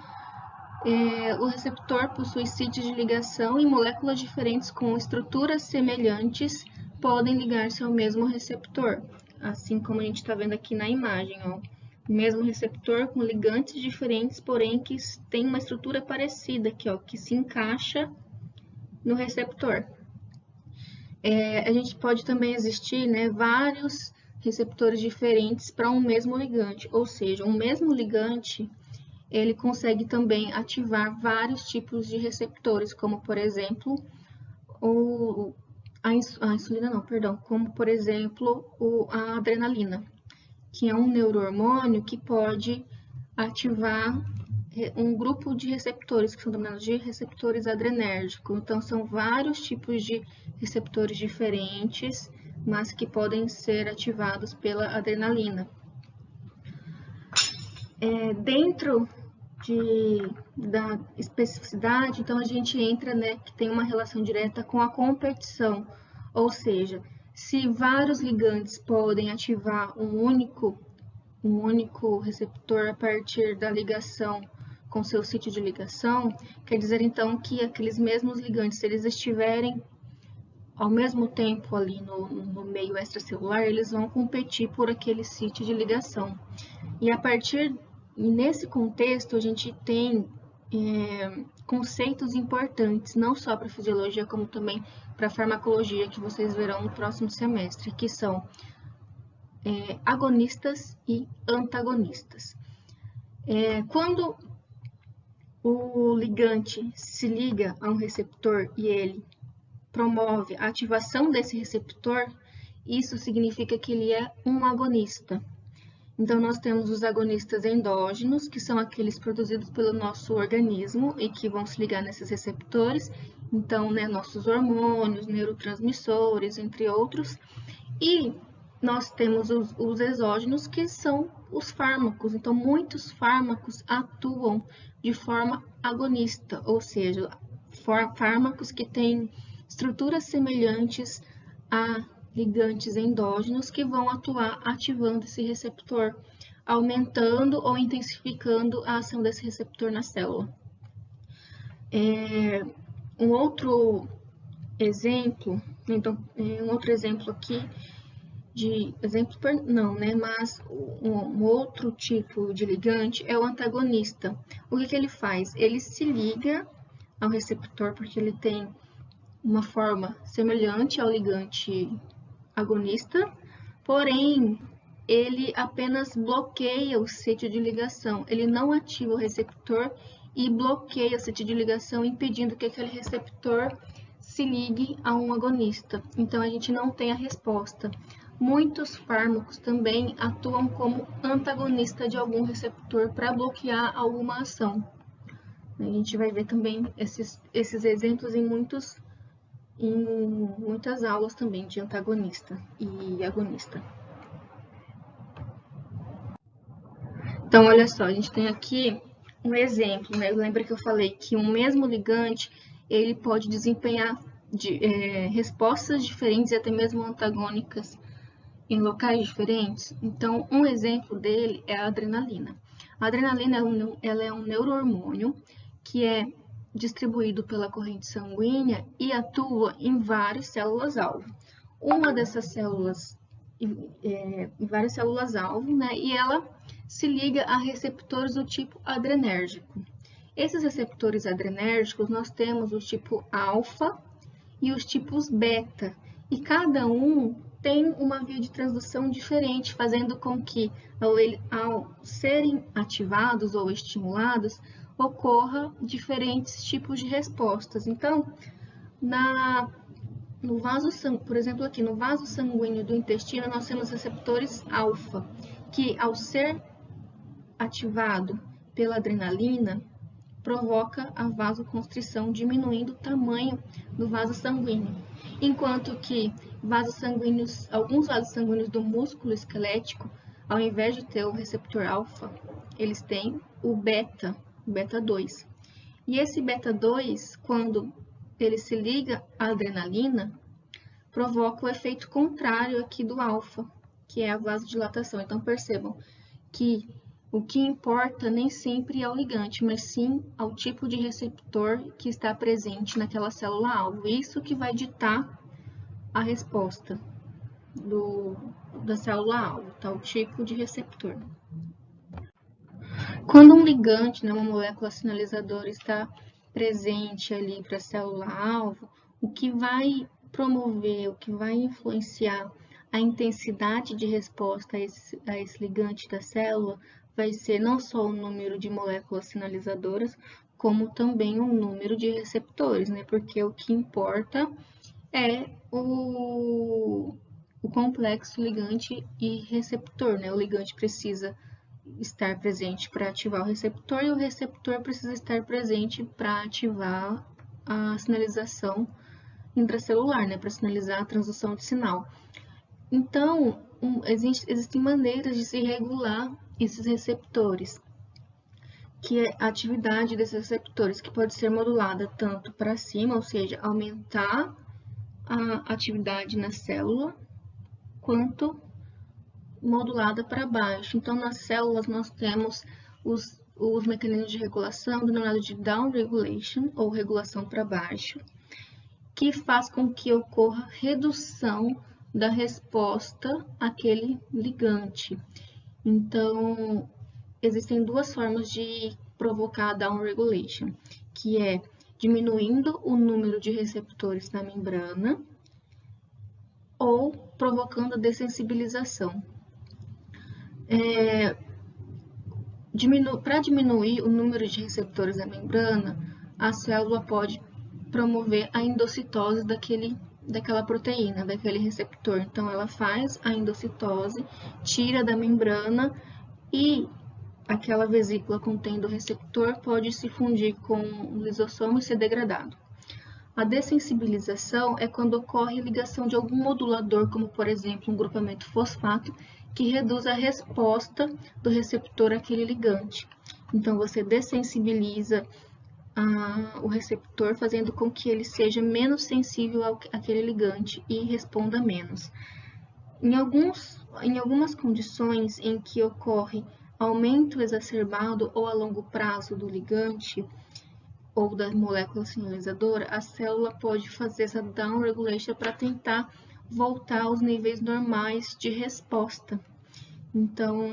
Speaker 1: o receptor possui sítios de ligação e moléculas diferentes com estruturas semelhantes podem ligar-se ao mesmo receptor, assim como a gente está vendo aqui na imagem, ó. O mesmo receptor com ligantes diferentes, porém que tem uma estrutura parecida aqui, ó, que se encaixa no receptor. A gente pode também existir, né, vários receptores diferentes para um mesmo ligante, ou seja, um mesmo ligante ele consegue também ativar vários tipos de receptores, como por exemplo a insulina não, perdão, como por exemplo a adrenalina, que é um neurohormônio que pode ativar um grupo de receptores, que são denominados de receptores adrenérgicos. Então, são vários tipos de receptores diferentes, mas que podem ser ativados pela adrenalina. Dentro da especificidade, então a gente entra, né, que tem uma relação direta com a competição, ou seja, se vários ligantes podem ativar um único receptor a partir da ligação com seu sítio de ligação, quer dizer então que aqueles mesmos ligantes, se eles estiverem ao mesmo tempo ali no meio extracelular, eles vão competir por aquele sítio de ligação. E nesse contexto, a gente tem conceitos importantes, não só para a fisiologia, como também para a farmacologia, que vocês verão no próximo semestre, que são agonistas e antagonistas. Quando o ligante se liga a um receptor e ele promove a ativação desse receptor, isso significa que ele é um agonista. Então, nós temos os agonistas endógenos, que são aqueles produzidos pelo nosso organismo e que vão se ligar nesses receptores. Então, né, nossos hormônios, neurotransmissores, entre outros. E nós temos os exógenos, que são os fármacos. Então, muitos fármacos atuam de forma agonista, ou seja, fármacos que têm estruturas semelhantes a ligantes endógenos que vão atuar ativando esse receptor, aumentando ou intensificando a ação desse receptor na célula. Um outro exemplo aqui mas um outro tipo de ligante é o antagonista. O que ele faz? Ele se liga ao receptor porque ele tem uma forma semelhante ao ligante agonista, porém ele apenas bloqueia o sítio de ligação, ele não ativa o receptor e bloqueia o sítio de ligação, impedindo que aquele receptor se ligue a um agonista. Então a gente não tem a resposta. Muitos fármacos também atuam como antagonista de algum receptor para bloquear alguma ação. A gente vai ver também esses exemplos em muitas aulas também de antagonista e agonista. Então, olha só, a gente tem aqui um exemplo, né? Lembra que eu falei que um mesmo ligante ele pode desempenhar respostas diferentes e até mesmo antagônicas em locais diferentes? Então, um exemplo dele é a adrenalina. A adrenalina ela é um neurohormônio que é distribuído pela corrente sanguínea e atua em várias células-alvo. Uma dessas células, em várias células-alvo, né? E ela se liga a receptores do tipo adrenérgico. Esses receptores adrenérgicos, nós temos o tipo alfa e os tipos beta, e cada um tem uma via de transdução diferente, fazendo com que, ao serem ativados ou estimulados, ocorra diferentes tipos de respostas. Então, no vaso sanguíneo, por exemplo, aqui no vaso sanguíneo do intestino, nós temos receptores alfa, que ao ser ativado pela adrenalina, provoca a vasoconstrição, diminuindo o tamanho do vaso sanguíneo. Enquanto que alguns vasos sanguíneos do músculo esquelético, ao invés de ter o receptor alfa, eles têm o beta 2. E esse beta 2, quando ele se liga à adrenalina, provoca o efeito contrário aqui do alfa, que é a vasodilatação. Então percebam que o que importa nem sempre é o ligante, mas sim ao tipo de receptor que está presente naquela célula-alvo. Isso que vai ditar a resposta da célula-alvo, tá? O tipo de receptor. Quando um ligante, né, uma molécula sinalizadora, está presente ali para a célula-alvo, o que vai promover, o que vai influenciar a intensidade de resposta a esse ligante da célula vai ser não só o número de moléculas sinalizadoras, como também o número de receptores, né? Porque o que importa é o complexo ligante e receptor, né? O ligante precisa estar presente para ativar o receptor e o receptor precisa estar presente para ativar a sinalização intracelular, né? Para sinalizar a transdução de sinal. Então, existem maneiras de se regular esses receptores, que é a atividade desses receptores, que pode ser modulada tanto para cima, ou seja, aumentar a atividade na célula, quanto modulada para baixo. Então, nas células nós temos os mecanismos de regulação, denominado de down regulation, ou regulação para baixo, que faz com que ocorra redução da resposta àquele ligante. Então, existem duas formas de provocar down regulation, que é diminuindo o número de receptores na membrana ou provocando a dessensibilização. Para diminuir o número de receptores na membrana, a célula pode promover a endocitose daquela proteína, daquele receptor. Então, ela faz a endocitose, tira da membrana e aquela vesícula contendo o receptor pode se fundir com o lisossomo e ser degradado. A dessensibilização é quando ocorre ligação de algum modulador, como por exemplo um grupamento fosfato, que reduz a resposta do receptor àquele ligante. Então, você dessensibiliza o receptor, fazendo com que ele seja menos sensível àquele ligante e responda menos. Em algumas condições em que ocorre aumento exacerbado ou a longo prazo do ligante ou da molécula sinalizadora, a célula pode fazer essa down regulation para tentar voltar aos níveis normais de resposta. Então,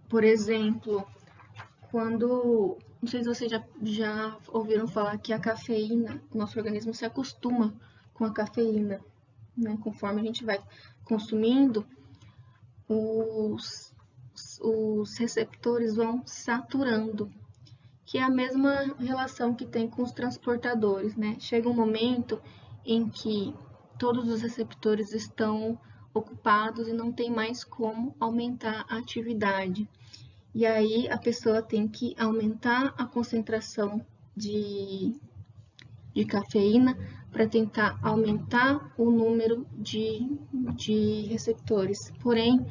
Speaker 1: por exemplo, não sei se vocês já ouviram falar que a cafeína, o nosso organismo se acostuma com a cafeína, né? Conforme a gente vai consumindo, os receptores vão saturando, que é a mesma relação que tem com os transportadores, né? Chega um momento em que todos os receptores estão ocupados e não tem mais como aumentar a atividade. E aí a pessoa tem que aumentar a concentração de cafeína para tentar aumentar o número de receptores. Porém,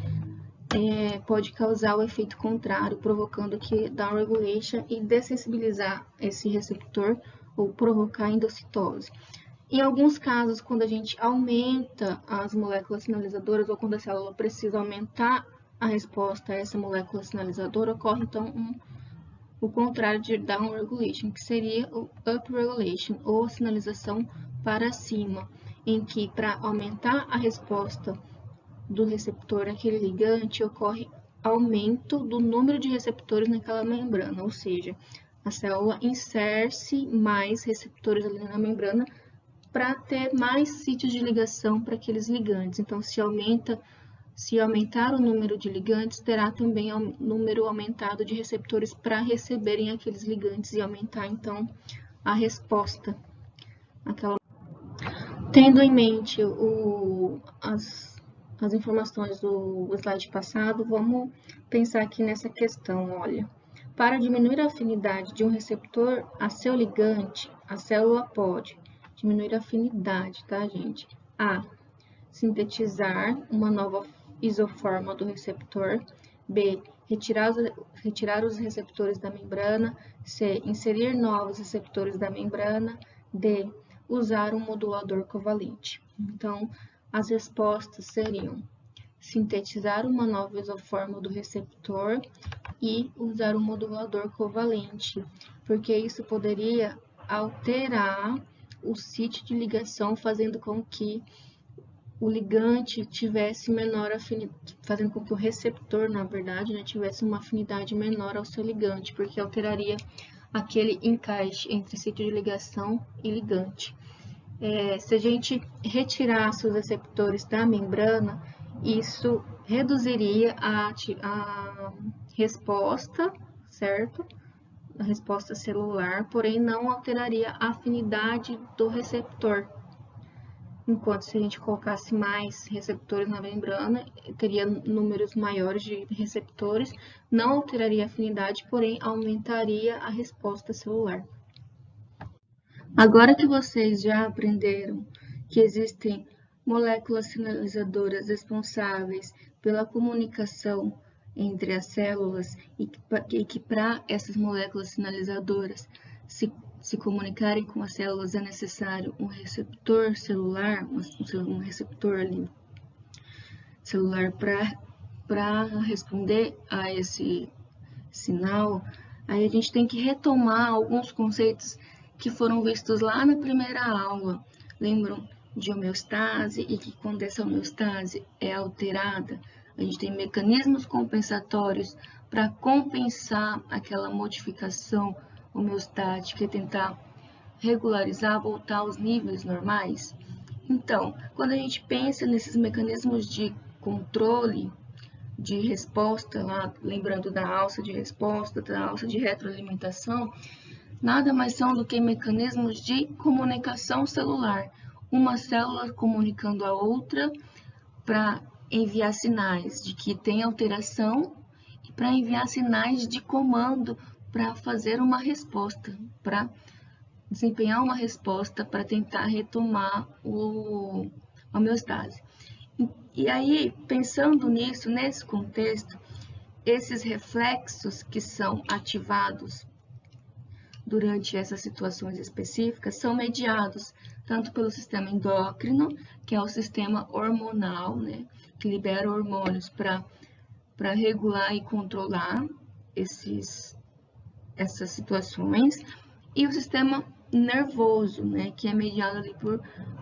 Speaker 1: pode causar o efeito contrário, provocando que downregulation e dessensibilizar esse receptor ou provocar endocitose. Em alguns casos, quando a gente aumenta as moléculas sinalizadoras ou quando a célula precisa aumentar a resposta a essa molécula sinalizadora, ocorre então o contrário de downregulation, que seria o upregulation, ou sinalização para cima, em que para aumentar a resposta do receptor àquele ligante, ocorre aumento do número de receptores naquela membrana, ou seja, a célula insere-se mais receptores ali na membrana para ter mais sítios de ligação para aqueles ligantes. Então, se aumentar o número de ligantes, terá também um número aumentado de receptores para receberem aqueles ligantes e aumentar, então, a resposta. Tendo em mente as informações do slide passado, vamos pensar aqui nessa questão, olha. Para diminuir a afinidade de um receptor a seu ligante, a célula pode diminuir a afinidade, tá, gente? A. Sintetizar uma nova isoforma do receptor. B. Retirar os receptores da membrana. C. Inserir novos receptores da membrana. D. Usar um modulador covalente. Então, as respostas seriam sintetizar uma nova isoforma do receptor e usar um modulador covalente, porque isso poderia alterar o sítio de ligação, fazendo com que o ligante tivesse menor afinidade, fazendo com que o receptor, na verdade, né, tivesse uma afinidade menor ao seu ligante, porque alteraria aquele encaixe entre sítio de ligação e ligante. Se a gente retirasse os receptores da membrana, isso reduziria a resposta, certo? A resposta celular, porém não alteraria a afinidade do receptor. Enquanto se a gente colocasse mais receptores na membrana, teria números maiores de receptores, não alteraria a afinidade, porém aumentaria a resposta celular. Agora que vocês já aprenderam que existem moléculas sinalizadoras responsáveis pela comunicação entre as células e que para essas moléculas sinalizadoras se comunicarem com as células é necessário um receptor celular, um receptor ali, celular para responder a esse sinal, aí a gente tem que retomar alguns conceitos que foram vistos lá na primeira aula. Lembram de homeostase e que quando essa homeostase é alterada, a gente tem mecanismos compensatórios para compensar aquela modificação homeostática e tentar regularizar, voltar aos níveis normais. Então, quando a gente pensa nesses mecanismos de controle de resposta, lá, lembrando da alça de resposta, da alça de retroalimentação, nada mais são do que mecanismos de comunicação celular. Uma célula comunicando a outra para enviar sinais de que tem alteração e para enviar sinais de comando para fazer uma resposta, para desempenhar uma resposta para tentar retomar a homeostase. E aí, pensando nisso, nesse contexto, esses reflexos que são ativados durante essas situações específicas são mediados tanto pelo sistema endócrino, que é o sistema hormonal, né, que libera hormônios para regular e controlar essas situações, e o sistema nervoso, né, que é mediado ali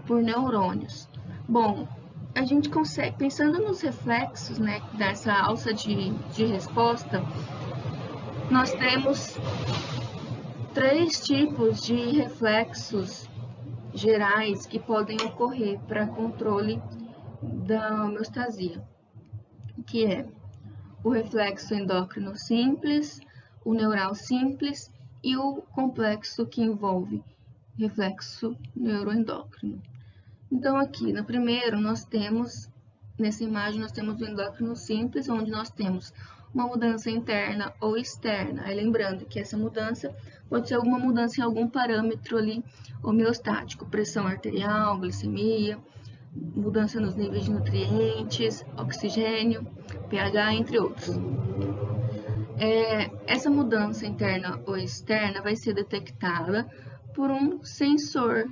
Speaker 1: por neurônios. Bom, a gente consegue, pensando nos reflexos, né, dessa alça de resposta, nós temos 3 tipos de reflexos gerais que podem ocorrer para controle da homeostasia, que é o reflexo endócrino simples, o neural simples e o complexo que envolve reflexo neuroendócrino. Então, aqui no primeiro, nessa imagem, nós temos o endócrino simples, onde nós temos uma mudança interna ou externa. Aí, lembrando que essa mudança pode ser alguma mudança em algum parâmetro ali homeostático, pressão arterial, glicemia, mudança nos níveis de nutrientes, oxigênio, pH, entre outros. Essa mudança interna ou externa vai ser detectada por um sensor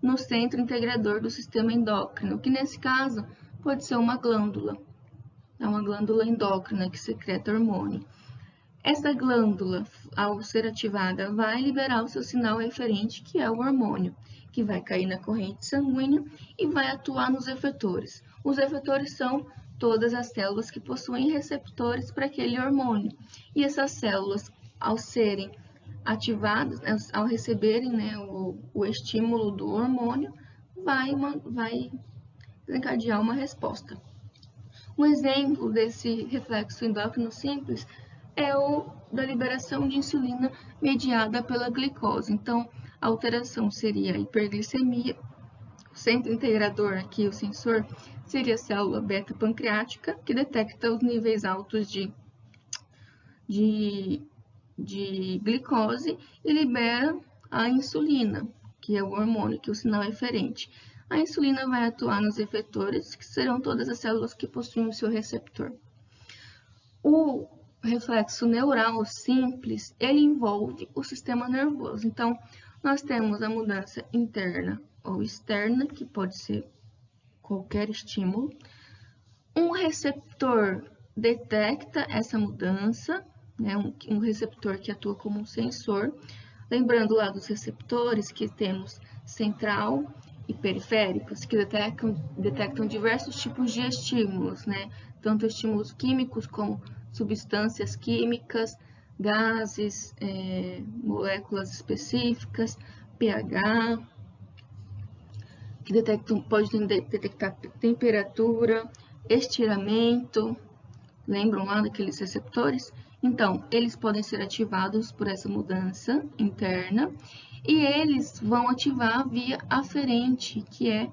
Speaker 1: no centro integrador do sistema endócrino, que nesse caso pode ser uma glândula. É uma glândula endócrina que secreta hormônio. Essa glândula, ao ser ativada, vai liberar o seu sinal referente, que é o hormônio, que vai cair na corrente sanguínea e vai atuar nos efetores. Os efetores são todas as células que possuem receptores para aquele hormônio. E essas células, ao serem ativadas, ao receberem, né, o estímulo do hormônio, vai desencadear uma resposta. Um exemplo desse reflexo endócrino simples é o da liberação de insulina mediada pela glicose. Então, a alteração seria a hiperglicemia. O centro integrador aqui, o sensor, seria a célula beta-pancreática, que detecta os níveis altos de glicose e libera a insulina, que é o hormônio, que é o sinal eferente. A insulina vai atuar nos efetores, que serão todas as células que possuem o seu receptor. O reflexo neural simples, ele envolve o sistema nervoso. Então, nós temos a mudança interna ou externa, que pode ser qualquer estímulo. Um receptor detecta essa mudança, né, um receptor que atua como um sensor. Lembrando lá dos receptores que temos central e periféricos, que detectam diversos tipos de estímulos, né? Tanto estímulos químicos como substâncias químicas, gases, moléculas específicas, pH, que podem detectar temperatura, estiramento. Lembram lá daqueles receptores? Então, eles podem ser ativados por essa mudança interna e eles vão ativar a via aferente, que é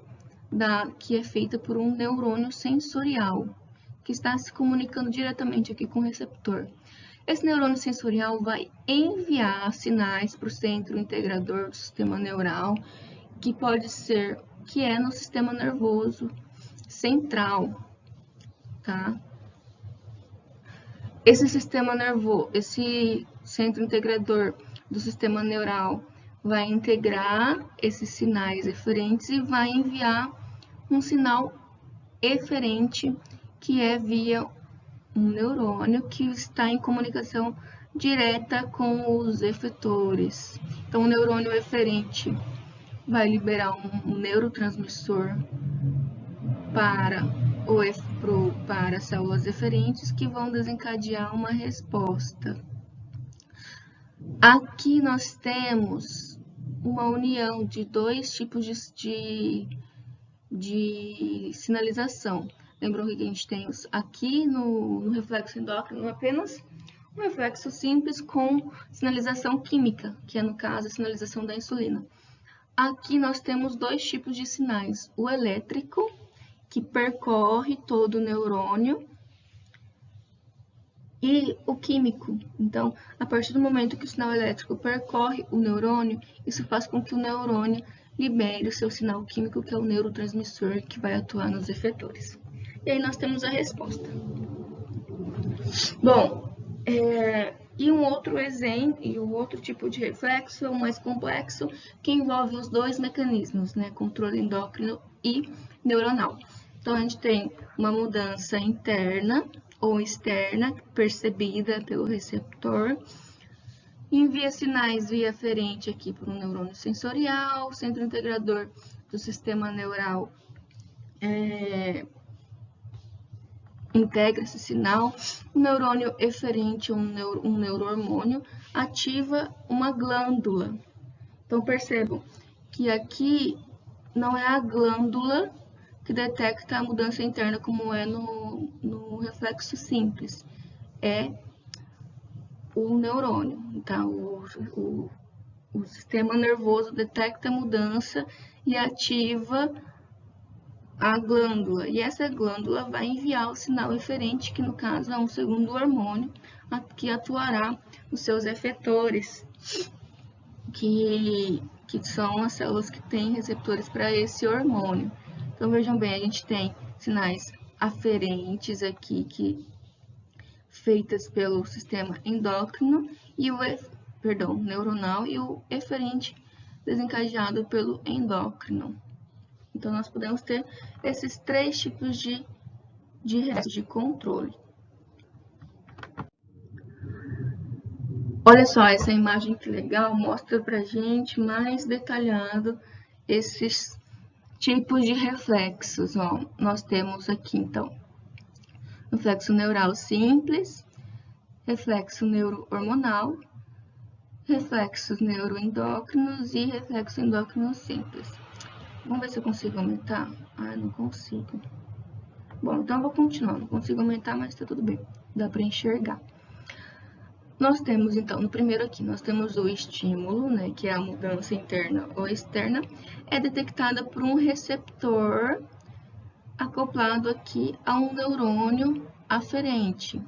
Speaker 1: feita por um neurônio sensorial, que está se comunicando diretamente aqui com o receptor. Esse neurônio sensorial vai enviar sinais para o centro integrador do sistema neural, que é no sistema nervoso central, tá? Esse centro integrador do sistema neural vai integrar esses sinais eferentes e vai enviar um sinal eferente, que é via um neurônio que está em comunicação direta com os efetores. Então, o neurônio eferente vai liberar um neurotransmissor para células eferentes que vão desencadear uma resposta. Aqui nós temos uma união de dois tipos de sinalização. Lembram que a gente tem aqui no reflexo endócrino apenas um reflexo simples com sinalização química, que é no caso a sinalização da insulina. Aqui nós temos dois tipos de sinais, o elétrico, que percorre todo o neurônio, e o químico. Então, a partir do momento que o sinal elétrico percorre o neurônio, isso faz com que o neurônio libere o seu sinal químico, que é o neurotransmissor, que vai atuar nos efetores. E aí nós temos a resposta. Bom, e um outro exemplo, e o outro tipo de reflexo é o mais complexo, que envolve os dois mecanismos, né? Controle endócrino e neuronal. Então, a gente tem uma mudança interna ou externa, percebida pelo receptor, envia sinais via aferente aqui para um neurônio sensorial, centro integrador do sistema neural integra esse sinal, o neurônio eferente, um neurohormônio, ativa uma glândula. Então, percebam que aqui não é a glândula que detecta a mudança interna como é no reflexo simples, é o neurônio. Então, o sistema nervoso detecta a mudança e ativa a glândula. E essa glândula vai enviar o sinal eferente, que no caso é um segundo hormônio, que atuará nos seus efetores, que são as células que têm receptores para esse hormônio. Então, vejam bem, a gente tem sinais aferentes aqui, feitas pelo sistema endócrino, e neuronal, e o eferente desencadeado pelo endócrino. Então, nós podemos ter esses 3 tipos de controle. Olha só, essa imagem que legal, mostra pra gente mais detalhado esses tipos de reflexos. Ó, nós temos aqui, então, reflexo neural simples, reflexo neurohormonal, reflexos neuroendócrinos e reflexo endócrino simples. Vamos ver se eu consigo aumentar. Ah, não consigo. Bom, então eu vou continuar. Não consigo aumentar, mas tá tudo bem. Dá para enxergar. Nós temos, então, no primeiro aqui, nós temos o estímulo, né, que é a mudança interna ou externa, é detectada por um receptor acoplado aqui a um neurônio aferente.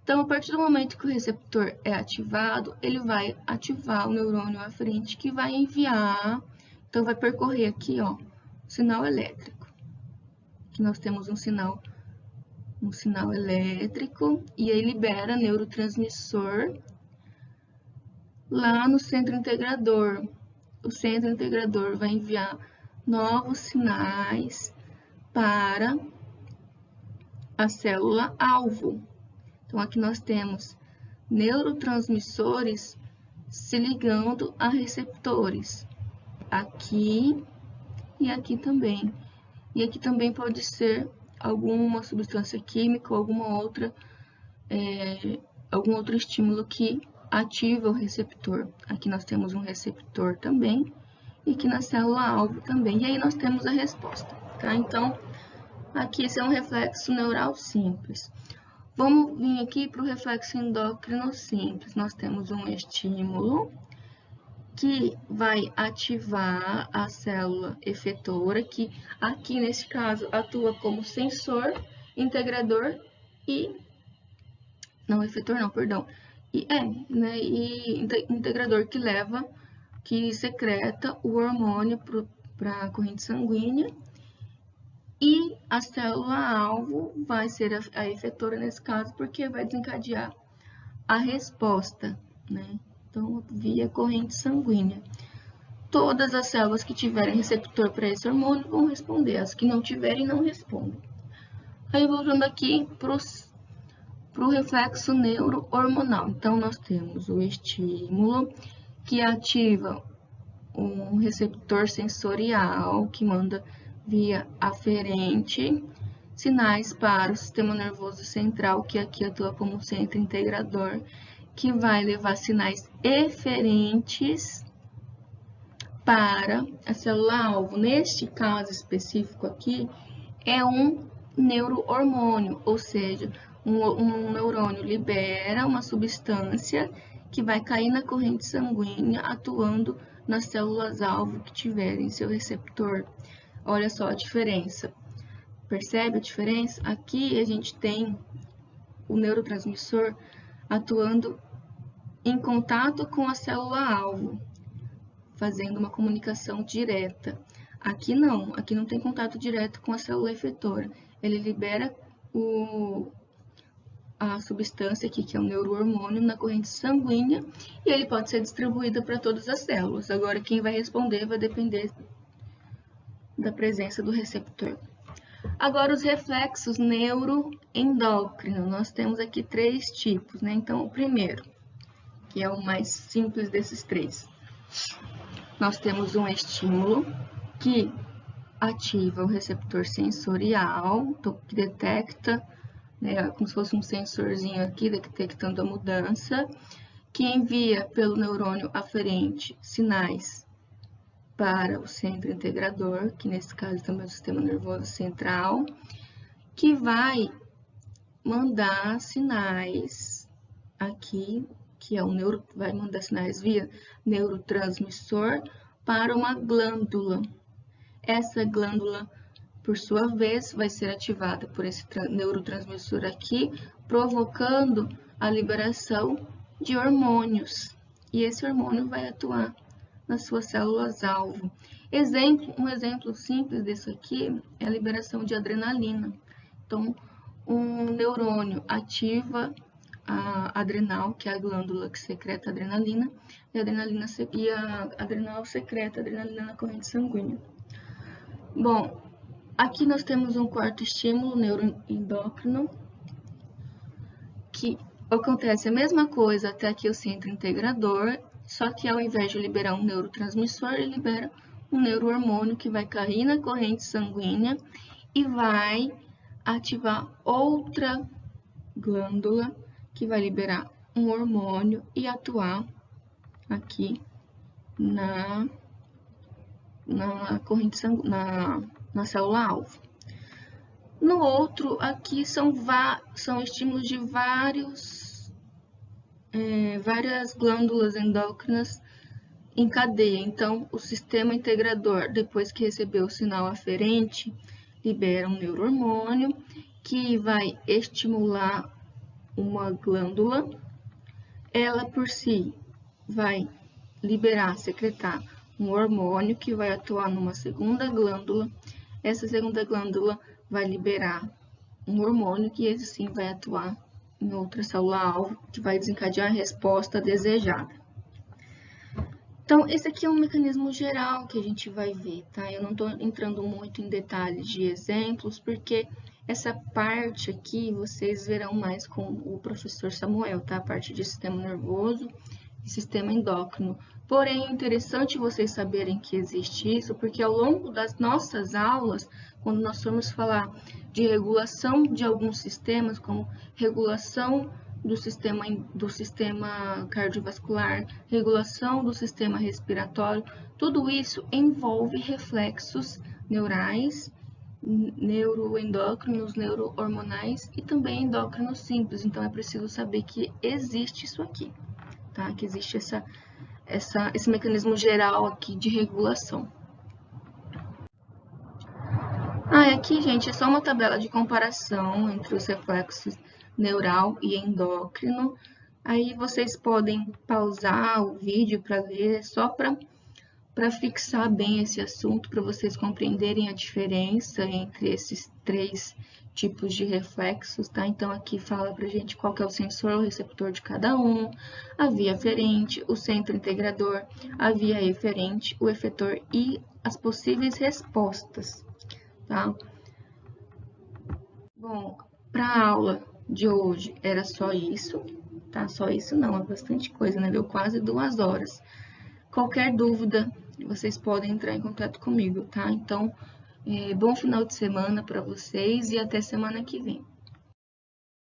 Speaker 1: Então, a partir do momento que o receptor é ativado, ele vai ativar o neurônio aferente que vai enviar, então vai percorrer aqui, ó, sinal elétrico. Aqui nós temos um sinal elétrico, e aí libera neurotransmissor lá no centro integrador. O centro integrador vai enviar novos sinais para a célula-alvo. Então, aqui nós temos neurotransmissores se ligando a receptores. Aqui e aqui também. E aqui também pode ser alguma substância química ou algum outro estímulo que ativa o receptor. Aqui nós temos um receptor também, e aqui na célula-alvo também. E aí nós temos a resposta, tá? Então, aqui esse é um reflexo neural simples. Vamos vir aqui para o reflexo endócrino simples. Nós temos um estímulo que vai ativar a célula efetora, que aqui nesse caso atua como sensor, integrador e... Não, efetor não, perdão. E integrador que secreta o hormônio para a corrente sanguínea. E a célula-alvo vai ser a efetora nesse caso, porque vai desencadear a resposta, né? Então, via corrente sanguínea. Todas as células que tiverem receptor para esse hormônio vão responder, as que não tiverem não respondem. Aí, voltando aqui para o reflexo neurohormonal. Então, nós temos o estímulo que ativa um receptor sensorial que manda via aferente sinais para o sistema nervoso central, que aqui atua como centro integrador, que vai levar sinais eferentes para a célula-alvo. Neste caso específico aqui, é um neurohormônio, ou seja, um neurônio libera uma substância que vai cair na corrente sanguínea, atuando nas células-alvo que tiverem seu receptor. Olha só a diferença. Percebe a diferença? Aqui a gente tem o neurotransmissor atuando em contato com a célula-alvo, fazendo uma comunicação direta. Aqui não tem contato direto com a célula efetora. Ele libera a substância aqui, que é o neurohormônio, na corrente sanguínea, e ele pode ser distribuído para todas as células. Agora, quem vai responder vai depender da presença do receptor. Agora, os reflexos neuroendócrinos. Nós temos aqui 3 tipos, né? Então, o primeiro, que é o mais simples desses 3. Nós temos um estímulo que ativa o receptor sensorial, que detecta, né, como se fosse um sensorzinho aqui, detectando a mudança, que envia pelo neurônio aferente sinais para o centro integrador, que nesse caso também é o sistema nervoso central, que vai mandar sinais aqui, que é vai mandar sinais via neurotransmissor para uma glândula. Essa glândula, por sua vez, vai ser ativada por esse neurotransmissor aqui, provocando a liberação de hormônios. E esse hormônio vai atuar nas suas células-alvo. Um exemplo simples disso aqui é a liberação de adrenalina. Então, um neurônio ativa a adrenal, que é a glândula que secreta adrenalina, e a adrenal secreta adrenalina na corrente sanguínea. Bom, aqui nós temos um quarto estímulo neuroendócrino, que acontece a mesma coisa até aqui o centro integrador, só que ao invés de liberar um neurotransmissor, ele libera um neurohormônio que vai cair na corrente sanguínea e vai ativar outra glândula que vai liberar um hormônio e atuar aqui na corrente sanguínea, na célula-alvo. No outro, aqui são estímulos de várias glândulas endócrinas em cadeia. Então, o sistema integrador, depois que recebeu o sinal aferente, libera um neurohormônio que vai estimular uma glândula. Ela, por si, vai secretar um hormônio que vai atuar numa segunda glândula. Essa segunda glândula vai liberar um hormônio que esse sim vai atuar em outra célula-alvo, que vai desencadear a resposta desejada. Então, esse aqui é um mecanismo geral que a gente vai ver, tá? Eu não estou entrando muito em detalhes de exemplos, porque essa parte aqui vocês verão mais com o professor Samuel, tá? A parte de sistema nervoso e sistema endócrino. Porém, é interessante vocês saberem que existe isso, porque ao longo das nossas aulas, quando nós formos falar de regulação de alguns sistemas, como regulação do sistema cardiovascular, regulação do sistema respiratório, tudo isso envolve reflexos neurais, neuroendócrinos, neurohormonais e também endócrinos simples. Então, é preciso saber que existe isso aqui, tá? Que existe esse mecanismo geral aqui de regulação. Aqui, gente, é só uma tabela de comparação entre os reflexos neural e endócrino. Aí vocês podem pausar o vídeo para ler, só para fixar bem esse assunto, para vocês compreenderem a diferença entre esses três tipos de reflexos, tá? Então, aqui fala pra gente qual que é o sensor ou receptor de cada um, a via aferente, o centro integrador, a via eferente, o efetor e as possíveis respostas, tá? Bom, para a aula de hoje era só isso, tá? Só isso não, é bastante coisa, né? Deu quase 2 horas. Qualquer dúvida, vocês podem entrar em contato comigo, tá? Então, bom final de semana para vocês e até semana que vem.